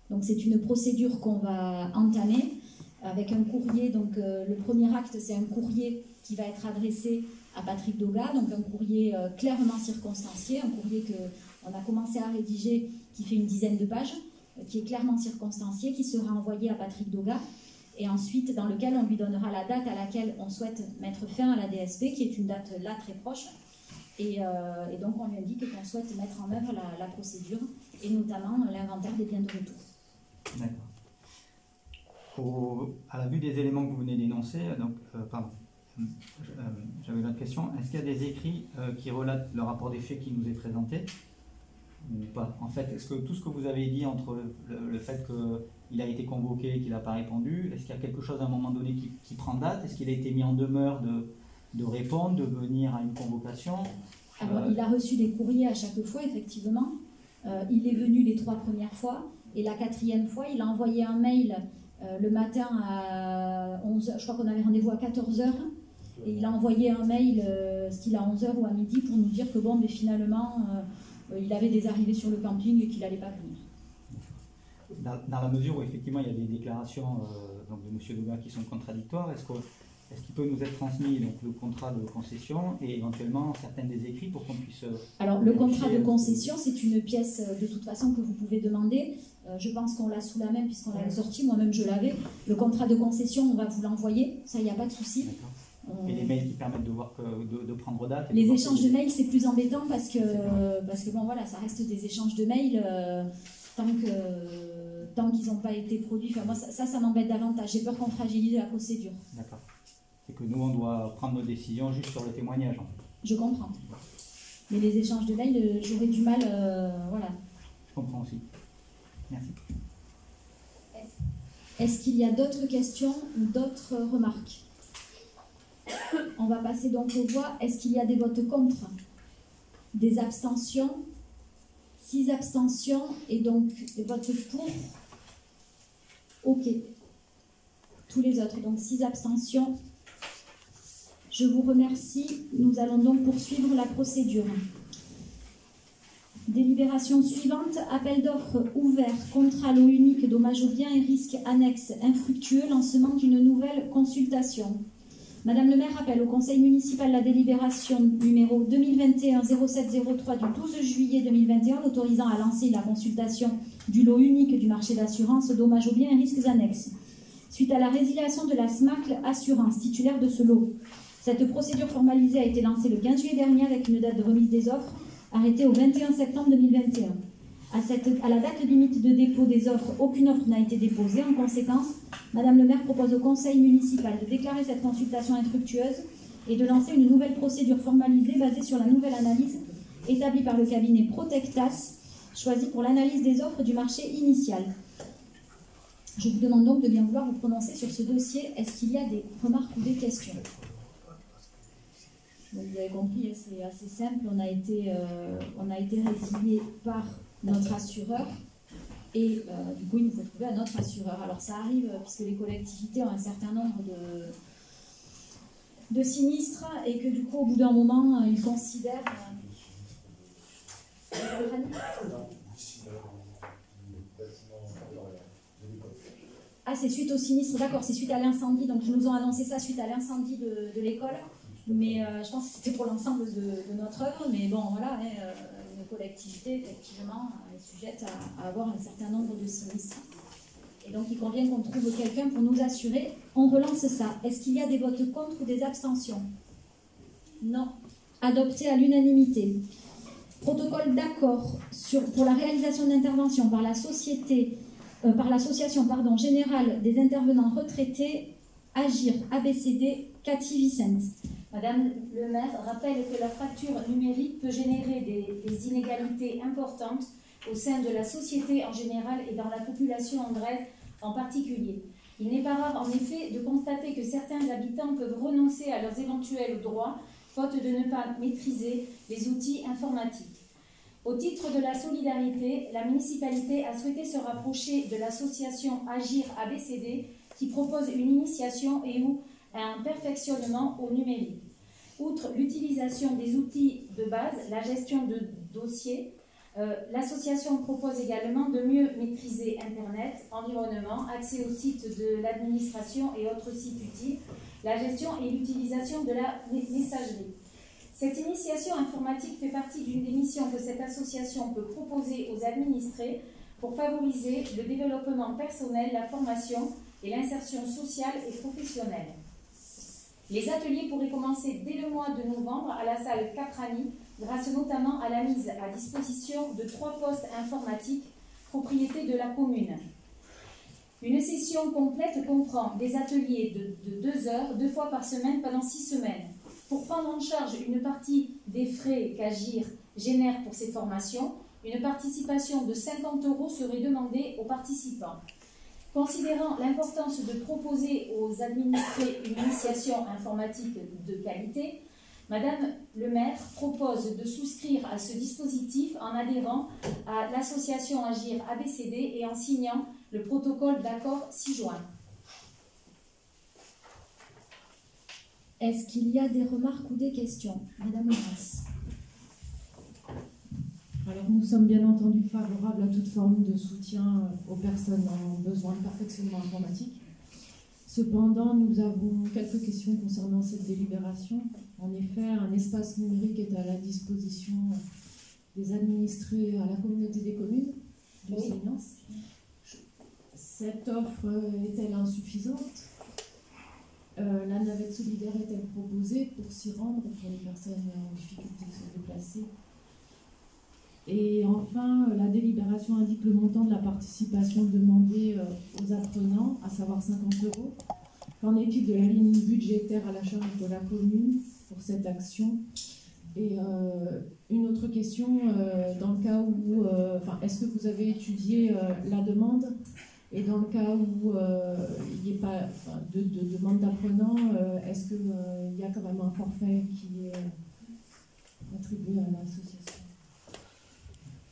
Donc c'est une procédure qu'on va entamer avec un courrier. Donc le premier acte, c'est un courrier qui va être adressé à Patrick Doga, donc un courrier clairement circonstancié, un courrier qu'on a commencé à rédiger qui fait une dizaine de pages, qui est clairement circonstancié, qui sera envoyé à Patrick Doga, et ensuite dans lequel on lui donnera la date à laquelle on souhaite mettre fin à la DSP, qui est une date là très proche, et donc on lui indique qu'on souhaite mettre en œuvre la procédure, et notamment l'inventaire des biens de retour. D'accord. À la vue des éléments que vous venez d'énoncer, j'avais une autre question. Est-ce qu'il y a des écrits qui relatent le rapport des faits qui nous est présenté ou pas? En fait, est-ce que tout ce que vous avez dit entre le fait qu'il a été convoqué et qu'il n'a pas répondu, est-ce qu'il y a quelque chose à un moment donné qui prend date? Est-ce qu'il a été mis en demeure de répondre, de venir à une convocation? Alors, il a reçu des courriers à chaque fois, effectivement. Il est venu les 3 premières fois, et la 4e fois, il a envoyé un mail le matin à 11h, je crois qu'on avait rendez-vous à 14h, et il a envoyé un mail, style à 11h ou à midi, pour nous dire que bon, mais finalement, il avait des arrivées sur le camping et qu'il n'allait pas venir. Dans la mesure où effectivement il y a des déclarations donc de M. Doga qui sont contradictoires, est-ce qu'il peut nous être transmis donc, le contrat de concession et éventuellement certains des écrits pour qu'on puisse... Alors le contrat de concession, c'est une pièce de toute façon que vous pouvez demander. Je pense qu'on l'a sous la main puisqu'on l'a sorti, moi-même je l'avais. Le contrat de concession, on va vous l'envoyer, ça il n'y a pas de souci. Et les mails qui permettent de voir de prendre date. Les échanges de mails, c'est plus embêtant parce que bon voilà, ça reste des échanges de mails tant qu'ils n'ont pas été produits. Enfin, moi ça m'embête davantage. J'ai peur qu'on fragilise la procédure. D'accord. C'est que nous on doit prendre nos décisions juste sur le témoignage. En fait. Je comprends. Mais les échanges de mails, j'aurais du mal. Voilà. Je comprends aussi. Merci. Est-ce qu'il y a d'autres questions ou d'autres remarques? On va passer donc aux voix. Est-ce qu'il y a des votes contre? Des abstentions? 6 abstentions et donc des votes pour? Ok. Tous les autres, donc 6 abstentions. Je vous remercie. Nous allons donc poursuivre la procédure. Délibération suivante, appel d'offres ouvert, contrat lot unique, dommages aux biens et risques annexes infructueux, lancement d'une nouvelle consultation. Madame le maire rappelle au conseil municipal la délibération numéro 2021-0703 du 12 juillet 2021 autorisant à lancer la consultation du lot unique du marché d'assurance dommages aux biens et risques annexes. Suite à la résiliation de la SMACL Assurance, titulaire de ce lot. Cette procédure formalisée a été lancée le 15 juillet dernier avec une date de remise des offres arrêtée au 21 septembre 2021. À la date limite de dépôt des offres, aucune offre n'a été déposée. En conséquence, Madame le maire propose au conseil municipal de déclarer cette consultation infructueuse et de lancer une nouvelle procédure formalisée basée sur la nouvelle analyse établie par le cabinet Protectas, choisi pour l'analyse des offres du marché initial. Je vous demande donc de bien vouloir vous prononcer sur ce dossier. Est-ce qu'il y a des remarques ou des questions? Donc, vous avez compris, c'est assez simple. On a été résilié par notre assureur et du coup, il nous faut trouver un autre assureur. Alors, ça arrive puisque les collectivités ont un certain nombre de sinistres et que du coup, au bout d'un moment, ils considèrent... Ah, c'est suite au sinistre, d'accord, c'est suite à l'incendie. Donc, ils nous ont annoncé ça suite à l'incendie de l'école. Mais je pense que c'était pour l'ensemble de notre œuvre. Mais bon, voilà, une collectivité, effectivement, est sujette à avoir un certain nombre de sinistres. Et donc, il convient qu'on trouve quelqu'un pour nous assurer. On relance ça. Est-ce qu'il y a des votes contre ou des abstentions? Non. Adopté à l'unanimité. Protocole d'accord pour la réalisation d'interventions par l'association générale des intervenants retraités Agir ABCD Cathy Vicente. Madame le maire rappelle que la fracture numérique peut générer des inégalités importantes au sein de la société en général et dans la population andraise en particulier. Il n'est pas rare en effet de constater que certains habitants peuvent renoncer à leurs éventuels droits faute de ne pas maîtriser les outils informatiques. Au titre de la solidarité, la municipalité a souhaité se rapprocher de l'association Agir ABCD qui propose une initiation et ou un perfectionnement au numérique. Outre l'utilisation des outils de base, la gestion de dossiers, L'association propose également de mieux maîtriser Internet, environnement, accès aux sites de l'administration et autres sites utiles, la gestion et l'utilisation de la messagerie. Cette initiation informatique fait partie d'une des missions que cette association peut proposer aux administrés pour favoriser le développement personnel, la formation et l'insertion sociale et professionnelle. Les ateliers pourraient commencer dès le mois de novembre à la salle Caprani, grâce notamment à la mise à disposition de 3 postes informatiques, propriété de la commune. Une session complète comprend des ateliers de 2 heures, 2 fois par semaine pendant 6 semaines. Pour prendre en charge une partie des frais qu'Agir génère pour ces formations, une participation de 50 € serait demandée aux participants. Considérant l'importance de proposer aux administrés une initiation informatique de qualité, Madame le maire propose de souscrire à ce dispositif en adhérant à l'association Agir ABCD et en signant le protocole d'accord 6 juin. Est-ce qu'il y a des remarques ou des questions? Madame Laurence. Alors nous sommes bien entendu favorables à toute forme de soutien aux personnes en besoin de perfectionnement informatique. Cependant, nous avons quelques questions concernant cette délibération. En effet, un espace numérique est à la disposition des administrés à la communauté des communes du Sénance. Cette offre est-elle insuffisante? La navette solidaire est-elle proposée pour s'y rendre pour les personnes en difficulté de se déplacer? Et enfin, la délibération indique le montant de la participation demandée aux apprenants, à savoir 50 €. Qu'en est-il de la ligne budgétaire à la charge de la commune pour cette action? Et une autre question, dans le cas où, est-ce que vous avez étudié la demande? Et dans le cas où il n'y ait pas de demande d'apprenants, est-ce qu'il y a quand même un forfait qui est attribué à l'association?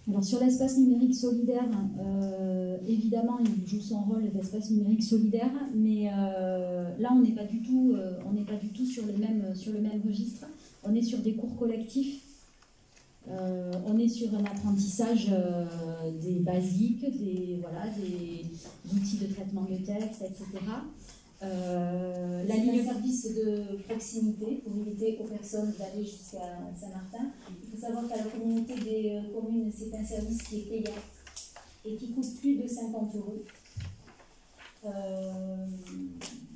Alors sur l'espace numérique solidaire, évidemment il joue son rôle d'espace numérique solidaire, mais là on n'est pas du tout sur le même registre. On est sur des cours collectifs, on est sur un apprentissage des basiques, des outils de traitement de texte, etc. La ligne service de proximité pour éviter aux personnes d'aller jusqu'à Saint-Martin. Il faut savoir qu'à la communauté des communes, c'est un service qui est payant et qui coûte plus de 50 €.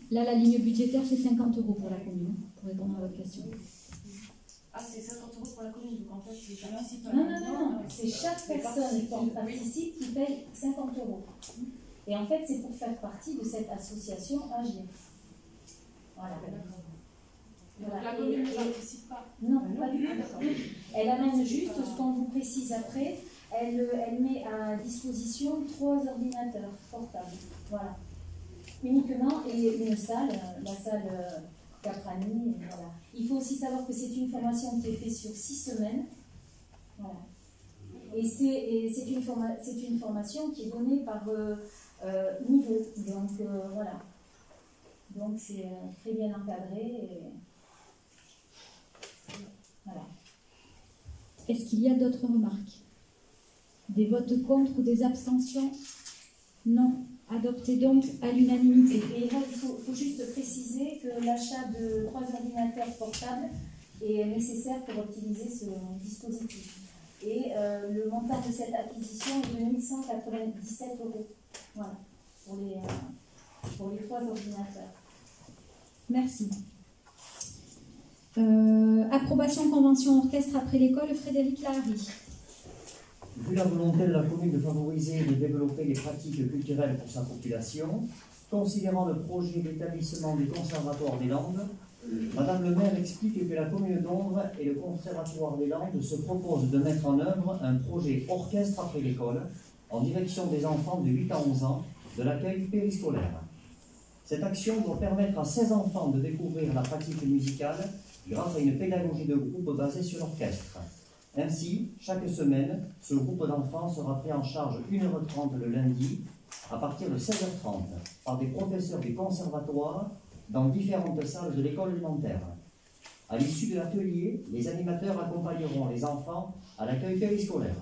Là, la ligne budgétaire, c'est 50 € pour la commune, pour répondre à votre question. Ah, c'est 50 € pour la commune, donc en fait, c'est chaque personne. Non, c'est chaque personne qui participe qui paye 50 €. Et en fait, c'est pour faire partie de cette association Agir. Voilà. Donc la commune ne participe pas? Non, pas du tout. Elle amène juste ce qu'on vous précise après. Elle met à disposition 3 ordinateurs portables. Voilà. Uniquement, et une salle, la salle Caprani. Voilà. Il faut aussi savoir que c'est une formation qui est faite sur 6 semaines. Voilà. Et c'est une formation qui est donnée par niveau. Donc voilà. Donc c'est très bien encadré. Et... Voilà. Est-ce qu'il y a d'autres remarques? Des votes contre ou des abstentions? Non. Adopté donc à l'unanimité. Et là, il faut juste préciser que l'achat de 3 ordinateurs portables est nécessaire pour utiliser ce dispositif. Et le montant de cette acquisition est de 1197 €. Voilà, pour les 3 ordinateurs. Merci. Approbation convention orchestre après l'école, Frédéric Lahari. Vu la volonté de la commune de favoriser et de développer les pratiques culturelles pour sa population, considérant le projet d'établissement du Conservatoire des Landes, Madame le maire explique que la commune d'Ondres et le Conservatoire des Landes se proposent de mettre en œuvre un projet orchestre après l'école en direction des enfants de 8 à 11 ans de l'accueil périscolaire. Cette action doit permettre à 16 enfants de découvrir la pratique musicale grâce à une pédagogie de groupe basée sur l'orchestre. Ainsi, chaque semaine, ce groupe d'enfants sera pris en charge 1h30 le lundi, à partir de 16h30, par des professeurs du conservatoire dans différentes salles de l'école élémentaire. À l'issue de l'atelier, les animateurs accompagneront les enfants à l'accueil périscolaire.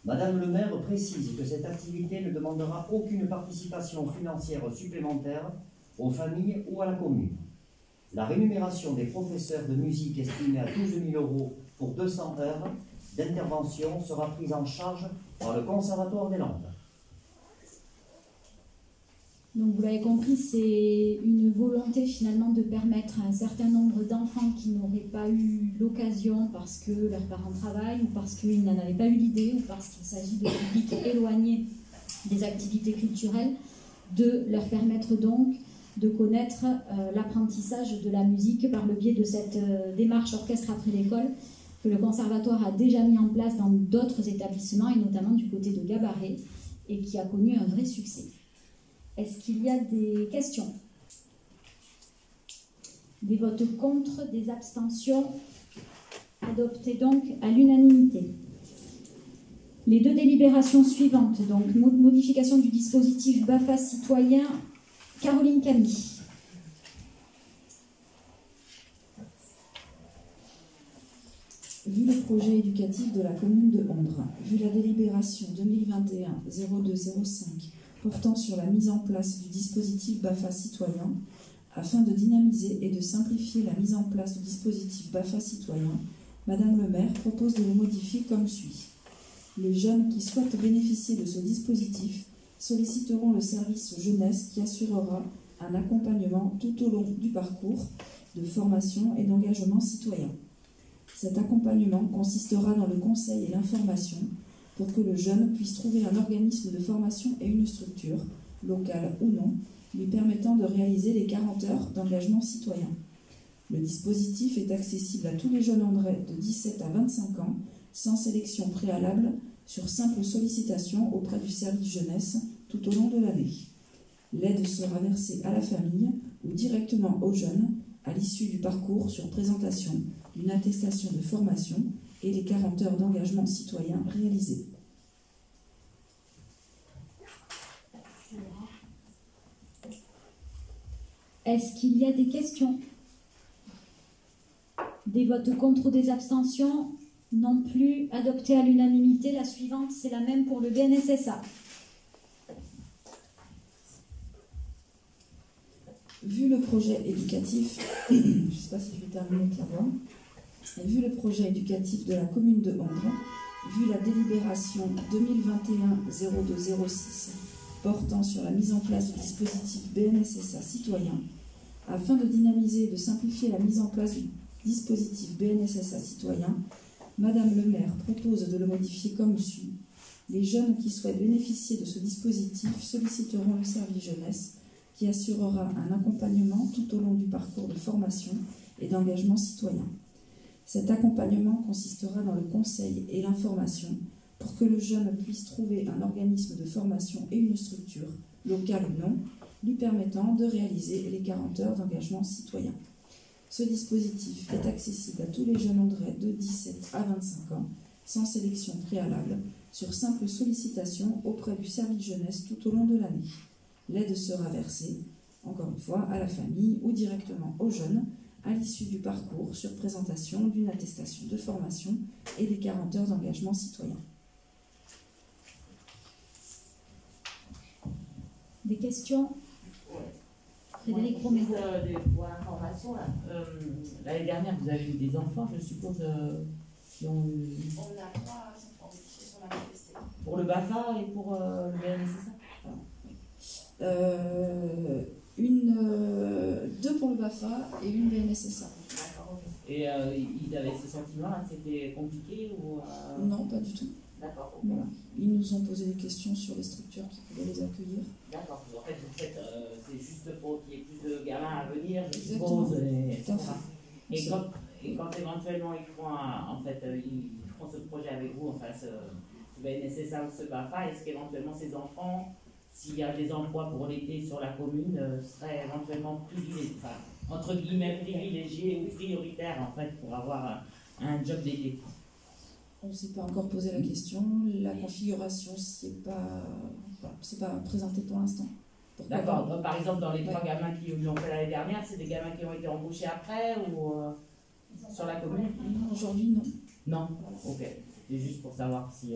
Madame le maire précise que cette activité ne demandera aucune participation financière supplémentaire aux familles ou à la commune. La rémunération des professeurs de musique estimée à 12 000 € pour 200 heures d'intervention sera prise en charge par le Conservatoire des Landes. Donc vous l'avez compris, c'est une volonté finalement de permettre à un certain nombre d'enfants qui n'auraient pas eu l'occasion parce que leurs parents travaillent ou parce qu'ils n'en avaient pas eu l'idée ou parce qu'il s'agit de publics éloignés des activités culturelles, de leur permettre donc de connaître l'apprentissage de la musique par le biais de cette démarche orchestre après l'école que le conservatoire a déjà mis en place dans d'autres établissements et notamment du côté de Gabarret et qui a connu un vrai succès. Est-ce qu'il y a des questions? Des votes contre, des abstentions? Adopté donc à l'unanimité. Les deux délibérations suivantes, donc modification du dispositif BAFA citoyen, Caroline Camille. Vu le projet éducatif de la commune de Ondres, vu la délibération 2021-0205 portant sur la mise en place du dispositif BAFA citoyen, afin de dynamiser et de simplifier la mise en place du dispositif BAFA citoyen, Madame le maire propose de le modifier comme suit. Les jeunes qui souhaitent bénéficier de ce dispositif solliciteront le service jeunesse qui assurera un accompagnement tout au long du parcours de formation et d'engagement citoyen. Cet accompagnement consistera dans le conseil et l'information pour que le jeune puisse trouver un organisme de formation et une structure, locale ou non, lui permettant de réaliser les 40 heures d'engagement citoyen. Le dispositif est accessible à tous les jeunes andrais de 17 à 25 ans, sans sélection préalable, sur simple sollicitation auprès du service jeunesse tout au long de l'année. L'aide sera versée à la famille ou directement aux jeunes à l'issue du parcours sur présentation d'une attestation de formation et les 40 heures d'engagement citoyen réalisées. Est-ce qu'il y a des questions? Des votes contre ou des abstentions? Non plus. Adopté à l'unanimité. La suivante, c'est la même pour le BNSSA. Vu le projet éducatif, je ne sais pas si je vais terminer clairement, et vu le projet éducatif de la commune de Ondres, vu la délibération 2021-0206 portant sur la mise en place du dispositif BNSSA citoyen, afin de dynamiser et de simplifier la mise en place du dispositif BNSSA citoyen, Madame le maire propose de le modifier comme suit. Les jeunes qui souhaitent bénéficier de ce dispositif solliciteront le service jeunesse qui assurera un accompagnement tout au long du parcours de formation et d'engagement citoyen. Cet accompagnement consistera dans le conseil et l'information pour que le jeune puisse trouver un organisme de formation et une structure, locale ou non, lui permettant de réaliser les 40 heures d'engagement citoyen. Ce dispositif est accessible à tous les jeunes andrais de 17 à 25 ans, sans sélection préalable, sur simple sollicitation auprès du service jeunesse tout au long de l'année. L'aide sera versée, encore une fois, à la famille ou directement aux jeunes, à l'issue du parcours sur présentation d'une attestation de formation et des 40 heures d'engagement citoyen. Des questions? Frédéric Romero. Pour l'information, l'année dernière, vous avez eu des enfants, je suppose, qui ont eu... On a 3 enfants qui sont manifestés. Pour le BAFA et pour le BNSSA? Deux pour le BAFA et une BNSSA. D'accord, ok. Et ils avaient ce sentiment-là que c'était compliqué ou Non, pas du tout. D'accord, ok. Voilà. Ils nous ont posé des questions sur les structures qui pouvaient les accueillir. D'accord, en fait, c'est juste pour qu'il y ait plus de gamins à venir, je Exactement. suppose. Et C'est... quand éventuellement ils feront ce projet avec vous, enfin ce BNSSA ou ce BAFA, est-ce qu'éventuellement ces enfants, s'il y a des emplois pour l'été sur la commune, seraient éventuellement entre guillemets privilégiés ou prioritaires en fait pour avoir un job d'été? On ne s'est pas encore posé la question. La configuration, c'est pas présenté pour l'instant. D'accord. Par exemple, dans les 3 gamins qui l'ont fait l'année dernière, c'est des gamins qui ont été embauchés après ou sur la commune? Non, aujourd'hui, non. Non. Ok. C'était juste pour savoir si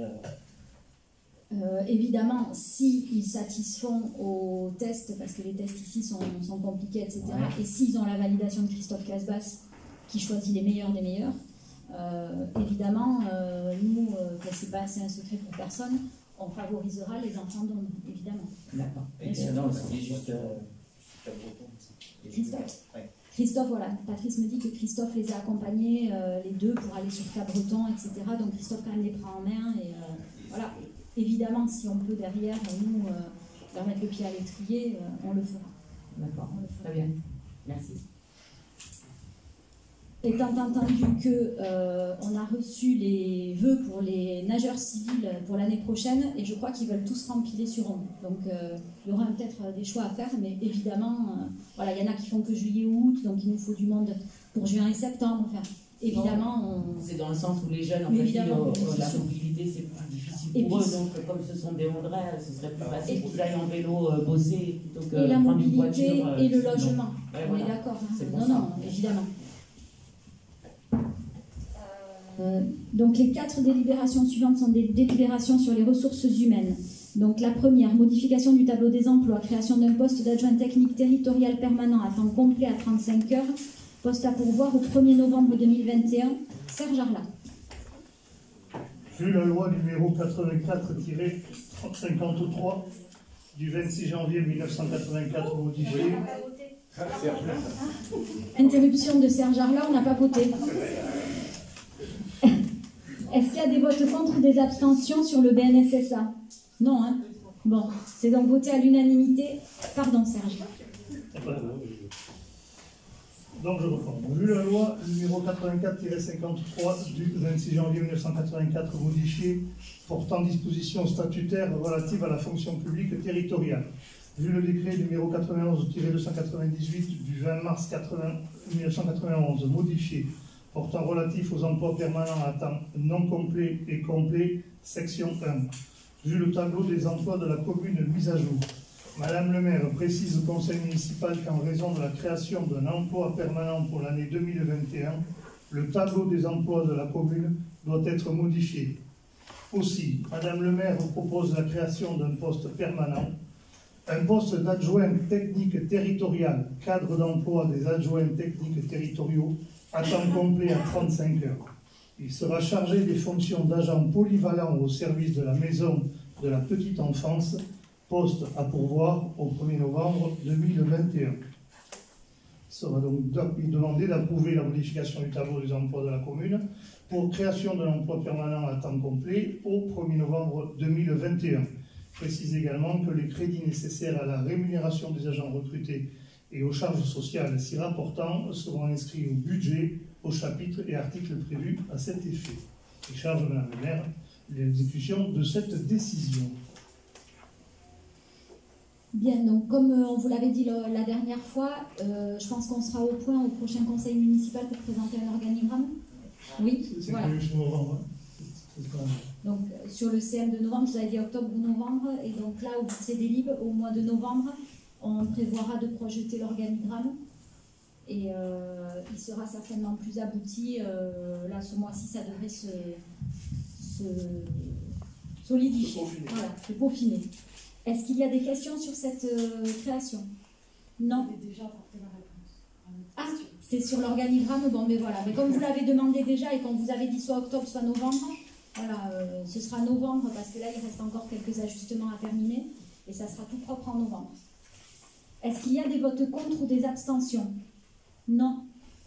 Évidemment, s'ils satisfont aux tests, parce que les tests ici sont compliqués, etc., et s'ils ont la validation de Christophe Casbas, qui choisit les meilleurs des meilleurs, évidemment, nous, c'est pas assez un secret pour personne, on favorisera les enfants d'hommes, évidemment. D'accord. Et non, c'est juste Christophe. Ouais. Christophe, voilà, Patrice me dit que Christophe les a accompagnés, les deux, pour aller sur Cabreton, etc. Donc Christophe quand même les prend en main, et voilà. Évidemment, si on peut derrière, nous, leur mettre le pied à l'étrier, on le fera. D'accord, très bien. Merci. Étant entendu qu'on a reçu les vœux pour les nageurs civils pour l'année prochaine, et je crois qu'ils veulent tous rempiler sur Ombre. Donc il y aura peut-être des choix à faire, mais évidemment, voilà, il y en a qui font que juillet ou août, donc il nous faut du monde pour juin et septembre. Enfin, évidemment, c'est dans le sens où les jeunes, en fait, la mobilité, c'est plus difficile pour eux. Donc, comme ce sont des Ondrais, ce serait plus facile qu'ils aillent en vélo bosser plutôt que et la prendre une mobilité voiture. Et le logement. Ouais, on voilà. est d'accord. Hein. Non, non, évidemment. Donc les 4 délibérations suivantes sont des délibérations sur les ressources humaines. Donc la première, modification du tableau des emplois, création d'un poste d'adjoint technique territorial permanent à temps complet à 35 heures, poste à pourvoir au 1er novembre 2021. Serge Arlat. Vu la loi numéro 84-53 du 26 janvier 1984 modifiée. Interruption de Serge Arlat, on n'a pas voté. Est-ce qu'il y a des votes contre ou des abstentions sur le BNSSA? Non, hein? Bon, c'est donc voté à l'unanimité. Pardon, Serge. Donc je reprends. Vu la loi numéro 84-53 du 26 janvier 1984 modifiée portant dispositions statutaires relatives à la fonction publique territoriale. Vu le décret numéro 91-298 du 20 mars 1991 modifié portant relatif aux emplois permanents à temps non complet et complet, section 1. Vu le tableau des emplois de la commune mis à jour, Madame le maire précise au conseil municipal qu'en raison de la création d'un emploi permanent pour l'année 2021, le tableau des emplois de la commune doit être modifié. Aussi, Madame le maire propose la création d'un poste permanent, un poste d'adjoint technique territorial, cadre d'emploi des adjoints techniques territoriaux, à temps complet à 35 heures. Il sera chargé des fonctions d'agent polyvalent au service de la maison de la petite enfance, poste à pourvoir au 1er novembre 2021. Il sera donc demandé d'approuver la modification du tableau des emplois de la commune pour création d'un emploi permanent à temps complet au 1er novembre 2021. Précise également que les crédits nécessaires à la rémunération des agents recrutés et aux charges sociales s'y rapportant seront inscrits au budget, au chapitre et articles prévus à cet effet. Et charge Madame le maire l'exécution de cette décision. Bien, donc comme on vous l'avait dit la dernière fois, je pense qu'on sera au point au prochain conseil municipal pour présenter un organigramme. Oui, voilà. Donc sur le CM de novembre, je vous avais dit octobre ou novembre, et donc là, au bout de ces délibes, au mois de novembre, on prévoira de projeter l'organigramme, et il sera certainement plus abouti. Là, ce mois-ci, ça devrait se solidifier, voilà, se peaufiner. Est-ce qu'il y a des questions sur cette création? Non. Ah, c'est sur l'organigramme. Bon, mais voilà. Mais comme vous l'avez demandé déjà et qu'on vous avait dit soit octobre, soit novembre, voilà, ce sera novembre parce que là, il reste encore quelques ajustements à terminer et ça sera tout propre en novembre. Est-ce qu'il y a des votes contre ou des abstentions? Non.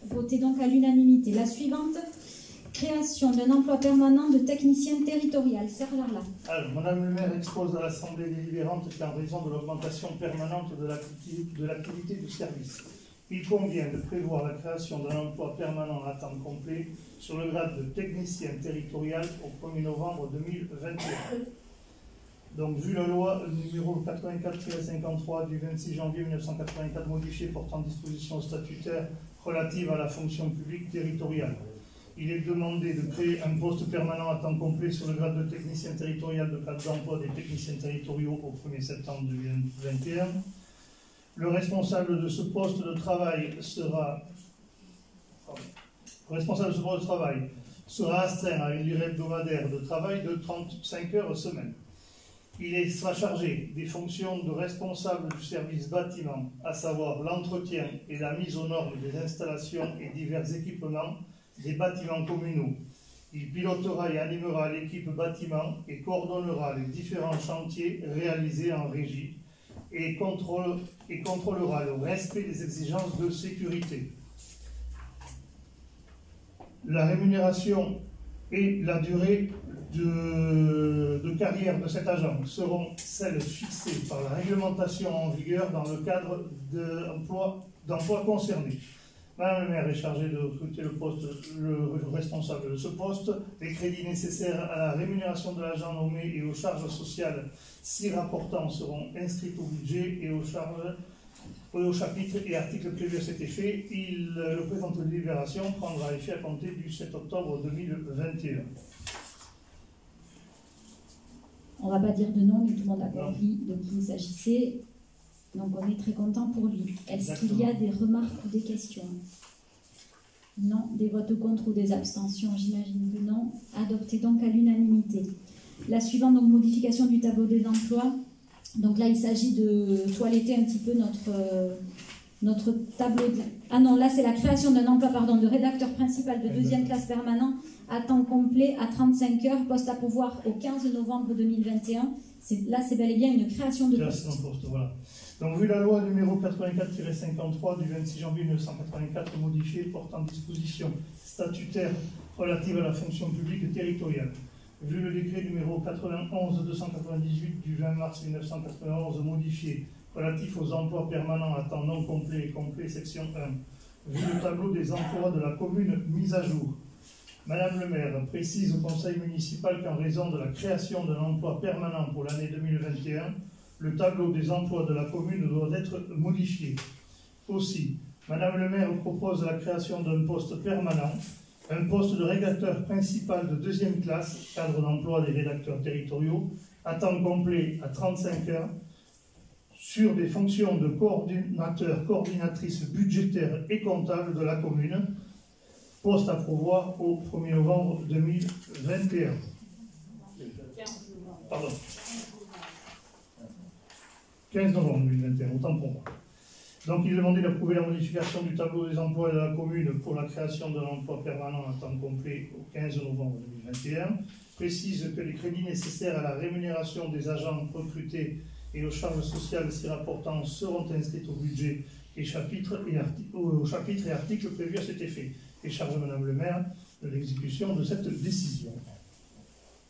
Votez donc à l'unanimité. La suivante. Création d'un emploi permanent de technicien territorial. Serge Arlat. Alors, Madame le maire expose à l'Assemblée délibérante qu'en raison de l'augmentation permanente de l'activité de service, il convient de prévoir la création d'un emploi permanent à temps complet sur le grade de technicien territorial au 1er novembre 2021. Donc, vu la loi numéro 84-53 du 26 janvier 1984 modifiée portant dispositions statutaires relatives à la fonction publique territoriale, il est demandé de créer un poste permanent à temps complet sur le grade de technicien territorial de cadre d'emploi des techniciens territoriaux au 1er septembre 2021. Le responsable de ce poste de travail sera astreint à une durée hebdomadaire de travail de 35 heures semaine. Il sera chargé des fonctions de responsable du service bâtiment, à savoir l'entretien et la mise aux normes des installations et divers équipements des bâtiments communaux. Il pilotera et animera l'équipe bâtiment et coordonnera les différents chantiers réalisés en régie et contrôlera le respect des exigences de sécurité. La rémunération et la durée de carrière de cet agent seront celles fixées par la réglementation en vigueur dans le cadre d'emploi concerné. Madame le maire est chargée de recruter le responsable de ce poste. Les crédits nécessaires à la rémunération de l'agent nommé et aux charges sociales s'y rapportant seront inscrits au budget et au chapitre et articles prévus à cet effet. Le présent de délibération prendra effet à compter du 7 octobre 2021. On ne va pas dire de nom, mais tout le monde a compris de qui il s'agissait. Donc on est très content pour lui. Est-ce qu'il y a des remarques ou des questions? Non. Des votes contre ou des abstentions? J'imagine que non. Adopté donc à l'unanimité. La suivante, donc modification du tableau des emplois. Donc là, il s'agit de toiletter un petit peu notre tableau. Ah non, là c'est la création d'un emploi de rédacteur principal de deuxième classe permanent à temps complet à 35 heures, poste à pourvoir au 15 novembre 2021. Là, c'est bel et bien une création de poste. Voilà. Donc, vu la loi numéro 84-53 du 26 janvier 1984 modifiée portant disposition statutaire relative à la fonction publique territoriale, vu le décret numéro 91-298 du 20 mars 1991 modifié relatif aux emplois permanents à temps non complet et complet, section 1, vu le tableau des emplois de la commune mis à jour, Madame le maire précise au conseil municipal qu'en raison de la création d'un emploi permanent pour l'année 2021, le tableau des emplois de la commune doit être modifié. Aussi, Madame le maire propose la création d'un poste permanent, un poste de rédacteur principal de deuxième classe, cadre d'emploi des rédacteurs territoriaux, à temps complet à 35 heures, sur des fonctions de coordinateur, coordinatrice budgétaire et comptable de la commune, poste à pourvoir au 1er novembre 2021. Pardon. 15 novembre 2021, autant pour moi. Donc, il est demandé d'approuver la modification du tableau des emplois de la commune pour la création d'un emploi permanent à temps complet au 15 novembre 2021. Précise que les crédits nécessaires à la rémunération des agents recrutés et aux charges sociales s'y rapportant seront inscrits au budget et au chapitre et articles prévus à cet effet. Et charge Madame le maire de l'exécution de cette décision.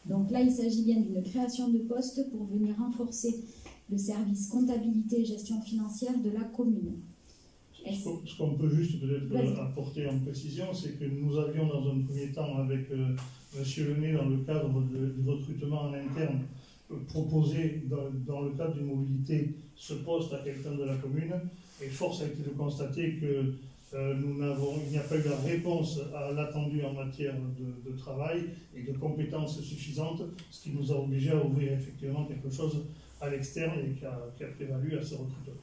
Donc là, il s'agit bien d'une création de poste pour venir renforcer le service comptabilité et gestion financière de la commune. Ce qu'on peut juste peut-être apporter en précision, c'est que nous avions dans un premier temps avec Monsieur Le Maire, dans le cadre du recrutement en interne, proposé dans le cadre d'une mobilité ce poste à quelqu'un de la commune, et force a été de constater que il n'y a pas eu la réponse à l'attendu en matière de travail et de compétences suffisantes, ce qui nous a obligés à ouvrir effectivement quelque chose à l'externe et qui a prévalu à ce recrutement.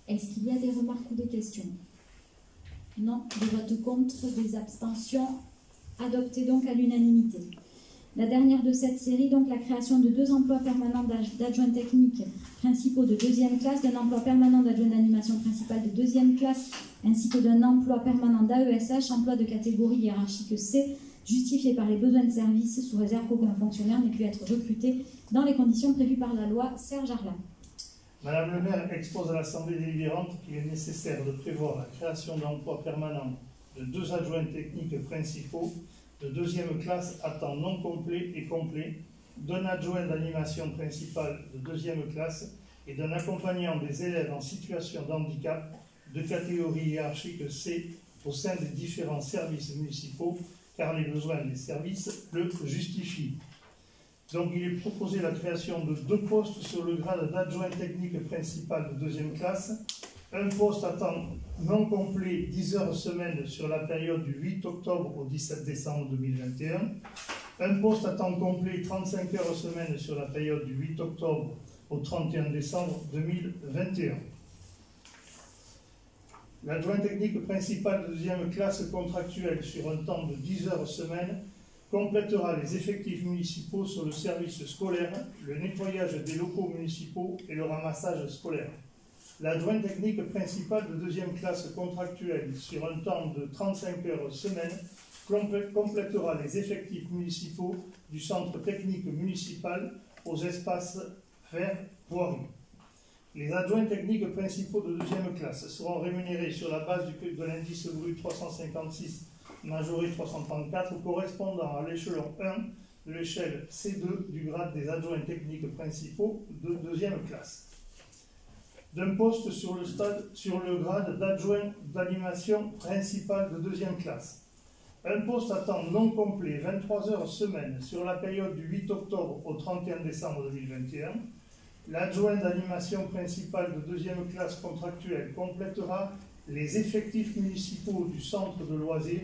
Est-ce qu'il y a des remarques ou des questions? Non. Des votes contre, des abstentions. Adopté donc à l'unanimité. La dernière de cette série, donc la création de 2 emplois permanents d'adjoints techniques principaux de deuxième classe, d'un emploi permanent d'adjoint d'animation principale de deuxième classe, ainsi que d'un emploi permanent d'AESH, emploi de catégorie hiérarchique C, justifié par les besoins de service, sous réserve qu'aucun fonctionnaire n'ait pu être recruté dans les conditions prévues par la loi. Serge Arlin. Madame le maire expose à l'Assemblée délibérante qu'il est nécessaire de prévoir la création d'emplois permanents de 2 adjoints techniques principaux de deuxième classe à temps non complet et complet, d'un adjoint d'animation principale de deuxième classe et d'un accompagnant des élèves en situation de handicap de catégorie hiérarchique C au sein des différents services municipaux, car les besoins des services le justifient. Donc il est proposé la création de 2 postes sur le grade d'adjoint technique principal de deuxième classe, un poste à temps non complet 10 heures semaine sur la période du 8 octobre au 17 décembre 2021, un poste à temps complet 35 heures semaine sur la période du 8 octobre au 31 décembre 2021. L'adjoint technique principal de deuxième classe contractuel sur un temps de 10 heures semaine complétera les effectifs municipaux sur le service scolaire, le nettoyage des locaux municipaux et le ramassage scolaire. L'adjoint technique principal de deuxième classe contractuelle sur un temps de 35 heures semaine complétera les effectifs municipaux du centre technique municipal aux espaces verts voirie. Les adjoints techniques principaux de deuxième classe seront rémunérés sur la base de l'indice brut 356 majoré 334 correspondant à l'échelon 1 de l'échelle C2 du grade des adjoints techniques principaux de deuxième classe. D'un poste sur le grade d'adjoint d'animation principale de deuxième classe. Un poste à temps non complet, 23 heures semaine, sur la période du 8 octobre au 31 décembre 2021. L'adjoint d'animation principale de deuxième classe contractuelle complétera les effectifs municipaux du centre de loisirs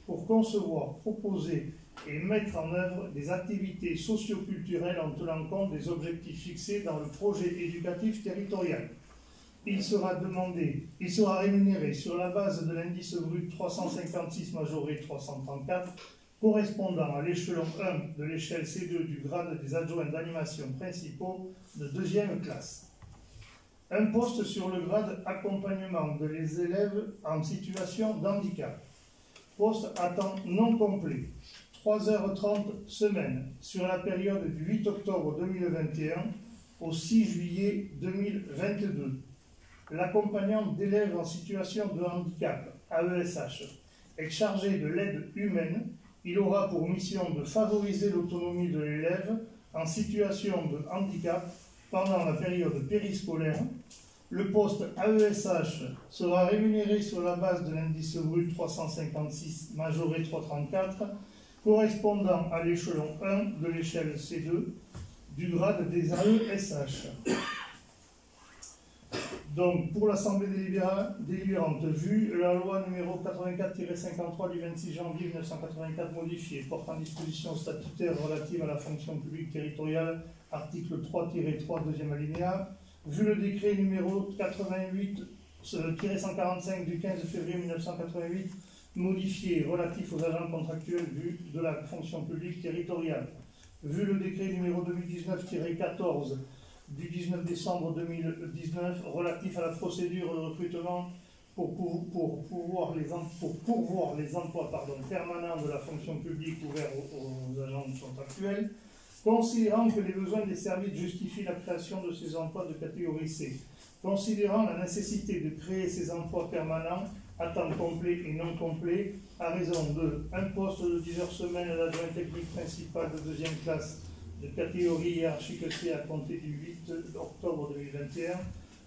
pour concevoir, proposer et mettre en œuvre des activités socio-culturelles en tenant compte des objectifs fixés dans le projet éducatif territorial. Il sera rémunéré sur la base de l'indice brut 356 majoré 334 correspondant à l'échelon 1 de l'échelle C2 du grade des adjoints d'animation principaux de deuxième classe. Un poste sur le grade accompagnement des élèves en situation de handicap. Poste à temps non complet, 3h30 semaine, sur la période du 8 octobre 2021 au 6 juillet 2022. L'accompagnant d'élèves en situation de handicap, AESH, est chargé de l'aide humaine. Il aura pour mission de favoriser l'autonomie de l'élève en situation de handicap pendant la période périscolaire. Le poste AESH sera rémunéré sur la base de l'indice brut 356 majoré 334 correspondant à l'échelon 1 de l'échelle C2 du grade des AESH. Donc, pour l'Assemblée délibérante, vu la loi numéro 84-53 du 26 janvier 1984 modifiée, portant dispositions statutaires relatives à la fonction publique territoriale, article 3-3, deuxième alinéa, vu le décret numéro 88-145 du 15 février 1988 modifié relatif aux agents contractuels de la fonction publique territoriale, vu le décret numéro 2019-14 du 19 décembre 2019 relatif à la procédure de recrutement pour pourvoir les emplois permanents de la fonction publique ouverts aux agents contractuels, considérant que les besoins des services justifient la création de ces emplois de catégorie C, considérant la nécessité de créer ces emplois permanents à temps complet et non complet à raison de un poste de 10 heures semaine d'adjoint technique principal de deuxième classe de catégorie hiérarchique C à compter du 8 octobre 2021,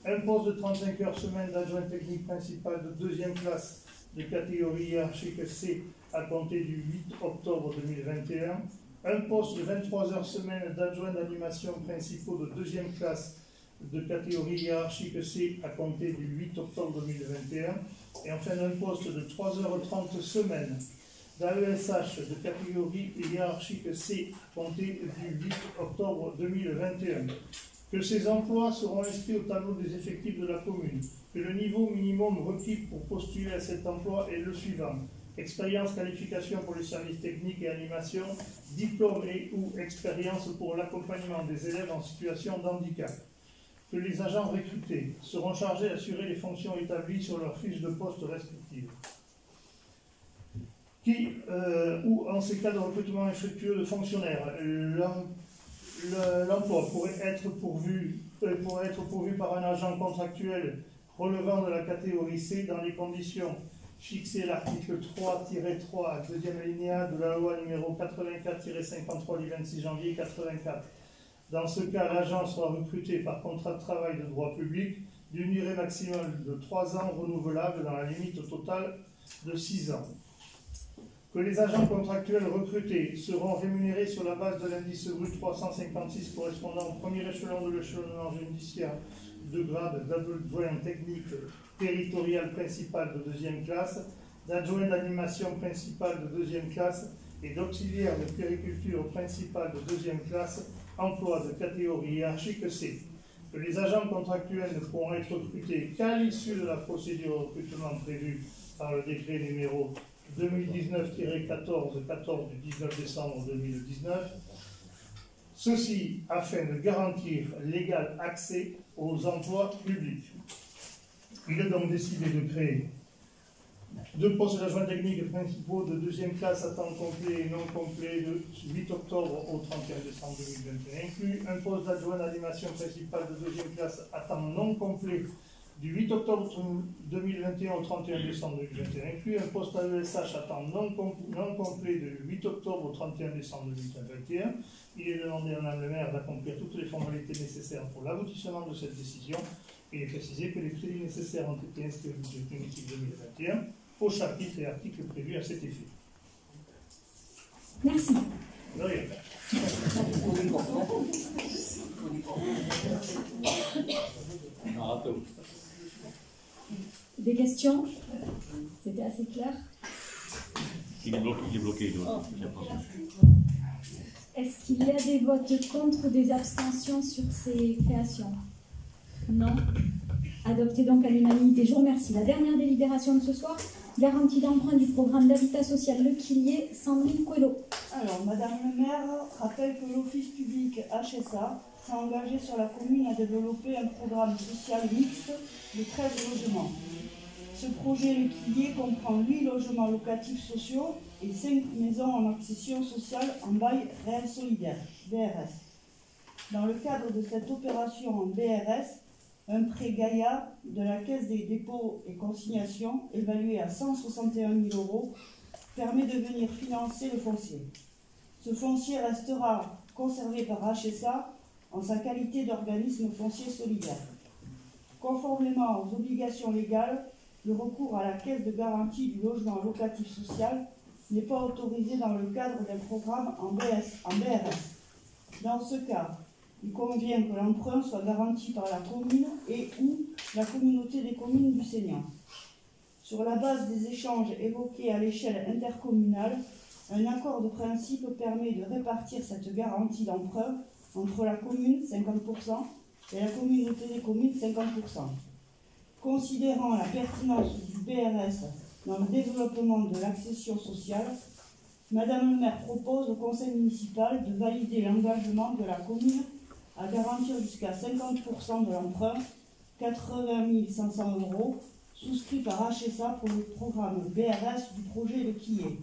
un poste de 35 heures semaine d'adjoint technique principal de deuxième classe de catégorie hiérarchique C à compter du 8 octobre 2021, un poste de 23 heures semaine d'adjoint d'animation principaux de deuxième classe de catégorie hiérarchique C à compter du 8 octobre 2021, et enfin un poste de 3h30 semaine d'AESH de catégorie hiérarchique C à compter du 8 octobre 2021. Que ces emplois seront inscrits au tableau des effectifs de la commune, que le niveau minimum requis pour postuler à cet emploi est le suivant: expérience, qualification pour les services techniques et animation, diplôme et ou expérience pour l'accompagnement des élèves en situation de handicap. Que les agents recrutés seront chargés d'assurer les fonctions établies sur leurs fiches de poste respectives. Ou en ces cas de recrutement infructueux de fonctionnaires, l'emploi pourrait être pourvu par un agent contractuel relevant de la catégorie C dans les conditions fixées à l'article 3-3, deuxième alinéa de la loi numéro 84-53 du 26 janvier 1984. Dans ce cas, l'agent sera recruté par contrat de travail de droit public d'une durée maximale de 3 ans renouvelable dans la limite totale de 6 ans. Que les agents contractuels recrutés seront rémunérés sur la base de l'indice brut 356 correspondant au premier échelon de l'échelonnement judiciaire de grade d'adjoint technique territorial principal de deuxième classe, d'adjoint d'animation principal de deuxième classe et d'auxiliaire de puériculture principal de deuxième classe, emploi de catégorie hiérarchique C. Que les agents contractuels ne pourront être recrutés qu'à l'issue de la procédure de recrutement prévue par le décret numéro 2019-14 du 19 décembre 2019. Ceci afin de garantir l'égal accès aux emplois publics. Il est donc décidé de créer 2 postes d'adjoints techniques principaux de 2e classe à temps complet et non complet de 8 octobre au 31 décembre 2021 inclus, un poste d'adjoint d'animation principale de 2e classe à temps non complet du 8 octobre 2021 au 31 décembre 2021 inclus, un poste AESH à temps non complet de 8 octobre au 31 décembre 2021. Il est demandé à Mme le maire d'accomplir toutes les formalités nécessaires pour l'aboutissement de cette décision. Il est précisé que les crédits nécessaires ont été inscrits au budget primitif 2021 au chapitre et articles prévus à cet effet. Merci. De rien. Des questions? C'était assez clair. Il est bloqué. Est-ce qu'il y a des votes contre, des abstentions sur ces créations? Non. Adopté donc à l'unanimité. Je vous remercie. La dernière délibération de ce soir, garantie d'emprunt du programme d'habitat social Le Quillier, Sandrine Coelho. Alors, Madame le maire rappelle que l'Office public HSA s'est engagé sur la commune à développer un programme social mixte de 13 logements. Ce projet Le Quillier comprend 8 logements locatifs sociaux et 5 maisons en accession sociale en bail réel solidaire, BRS. Dans le cadre de cette opération en BRS, un prêt Gaïa de la Caisse des dépôts et consignations, évalué à 161 000 € permet de venir financer le foncier. Ce foncier restera conservé par HSA en sa qualité d'organisme foncier solidaire. Conformément aux obligations légales, le recours à la caisse de garantie du logement locatif social n'est pas autorisé dans le cadre d'un programme en BRS. Dans ce cas, il convient que l'emprunt soit garanti par la commune et ou la communauté des communes du Seigneur. Sur la base des échanges évoqués à l'échelle intercommunale, un accord de principe permet de répartir cette garantie d'emprunt entre la commune 50% et la communauté des communes 50%. Considérant la pertinence du BRS dans le développement de l'accession sociale, Madame le maire propose au conseil municipal de valider l'engagement de la commune à garantir jusqu'à 50% de l'emprunt, 80 500 €, souscrit par HSA pour le programme BRS du projet Le Quillier.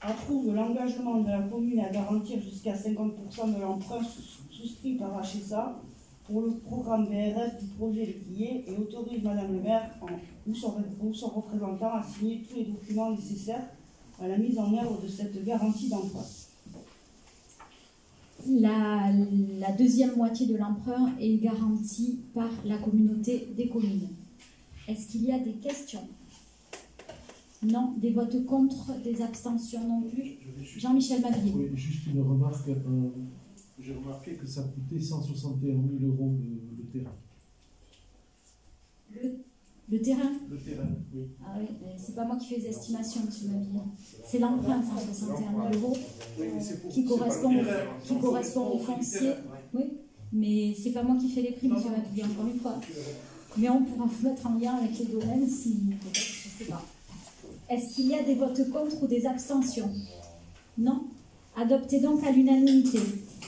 Approuve l'engagement de la commune à garantir jusqu'à 50% de l'emprunt souscrit par HSA pour le programme BRS du projet Le Quillier et autorise Madame le maire ou son représentant à signer tous les documents nécessaires à la mise en œuvre de cette garantie d'emprunt. La deuxième moitié de l'emprunt est garantie par la communauté des communes. Est-ce qu'il y a des questions? Non. Des votes contre, des abstentions non plus? Jean-Michel Maglier. Oui, juste une remarque. J'ai remarqué que ça coûtait 161 000 € le terrain. Le terrain? Le terrain, oui. Ah oui, c'est pas moi qui fais les estimations, M. Maglier. C'est l'emprunt, 161 000 € qui correspond au foncier. Oui, mais c'est pas moi qui fais les prix, M. Maglier, encore une fois. Mais on pourra vous mettre en lien avec les domaines si peut-être, je ne sais pas. Est-ce qu'il y a des votes contre ou des abstentions? Non. Adopté donc à l'unanimité.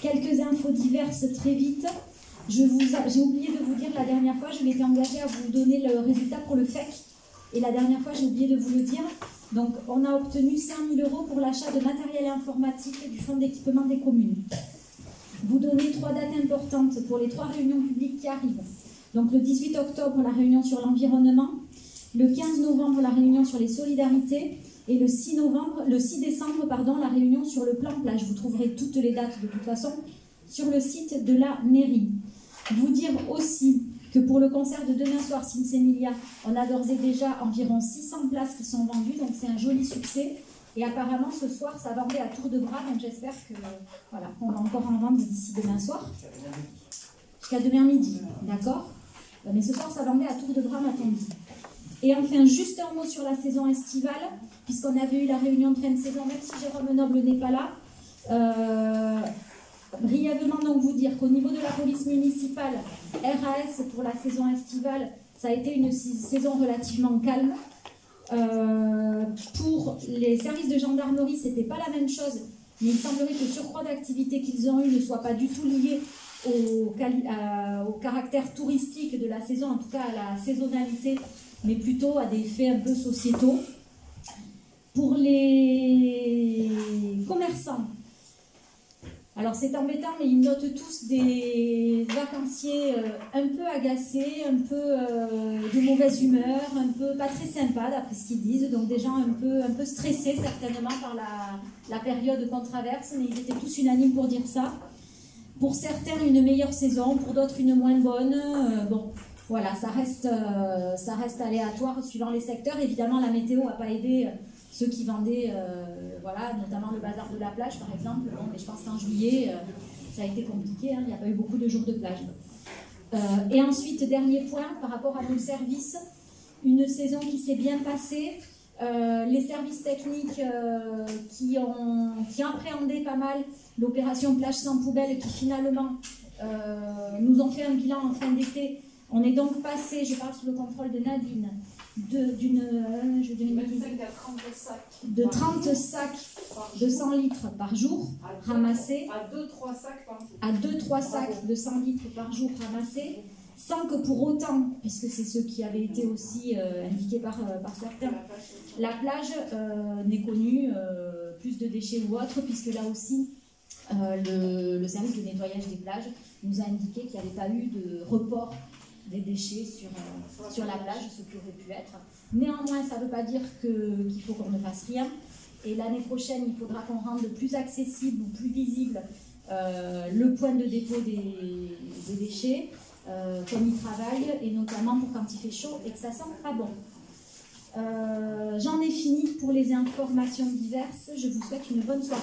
Quelques infos diverses très vite. J'ai oublié de vous dire la dernière fois, je m'étais engagée à vous donner le résultat pour le FEC. Et la dernière fois, j'ai oublié de vous le dire. Donc, on a obtenu 5 000 € pour l'achat de matériel informatique du fonds d'équipement des communes. Vous donnez 3 dates importantes pour les 3 réunions publiques qui arrivent. Donc, le 18 octobre, la réunion sur l'environnement. Le 15 novembre, la réunion sur les solidarités. Et le 6 décembre, la réunion sur le plan plage. Vous trouverez toutes les dates de toute façon sur le site de la mairie. Vous dire aussi que pour le concert de demain soir, Sinsemilia, on a d'ores et déjà environ 600 places qui sont vendues, donc c'est un joli succès. Et apparemment, ce soir, ça vendait à tour de bras, donc j'espère que voilà, qu'on va encore en vendre d'ici demain soir. Jusqu'à demain midi, d'accord? Mais ce soir, ça vendait à tour de bras, m'a-t-on dit. Et enfin, juste un mot sur la saison estivale, puisqu'on avait eu la réunion de fin de saison, même si Jérôme Noble n'est pas là. Brièvement donc vous dire qu'au niveau de la police municipale, RAS pour la saison estivale, ça a été une saison relativement calme. Pour les services de gendarmerie, ce n'était pas la même chose, mais il semblerait que le surcroît d'activité qu'ils ont eu ne soit pas du tout lié au caractère touristique de la saison, en tout cas à la saisonnalité, mais plutôt à des faits un peu sociétaux. Pour les commerçants, alors c'est embêtant, mais ils notent tous des vacanciers un peu agacés, un peu de mauvaise humeur, un peu pas très sympas d'après ce qu'ils disent, donc des gens un peu stressés certainement par la période qu'on traverse, mais ils étaient tous unanimes pour dire ça. Pour certains, une meilleure saison, pour d'autres, une moins bonne. Bon, voilà, ça reste aléatoire suivant les secteurs. Évidemment, la météo n'a pas aidé ceux qui vendaient, voilà, notamment le bazar de la plage, par exemple. Bon, mais je pense qu'en juillet, ça a été compliqué, hein, il n'y a pas eu beaucoup de jours de plage. Et ensuite, dernier point, par rapport à nos services, une saison qui s'est bien passée. Les services techniques qui appréhendaient pas mal l'opération plage sans poubelle, qui finalement nous ont fait un bilan en fin d'été. On est donc passé, je parle sous le contrôle de Nadine, de 30 sacs de 100 litres par jour ramassés à 2-3 sacs par jour. À 2-3 sacs de 100 litres par jour ramassés, sans que pour autant, puisque c'est ce qui avait été aussi indiqué par certains, la plage n'ait connu plus de déchets ou autre, puisque là aussi, le service de nettoyage des plages nous a indiqué qu'il n'y avait pas eu de report des déchets sur la plage, ce qui aurait pu être. Néanmoins, ça ne veut pas dire qu'il faut qu'on ne fasse rien. Et l'année prochaine, il faudra qu'on rende plus accessible ou plus visible le point de dépôt des déchets, comme ils travaillent, et notamment pour quand il fait chaud et que ça sent pas bon. J'en ai fini pour les informations diverses. Je vous souhaite une bonne soirée.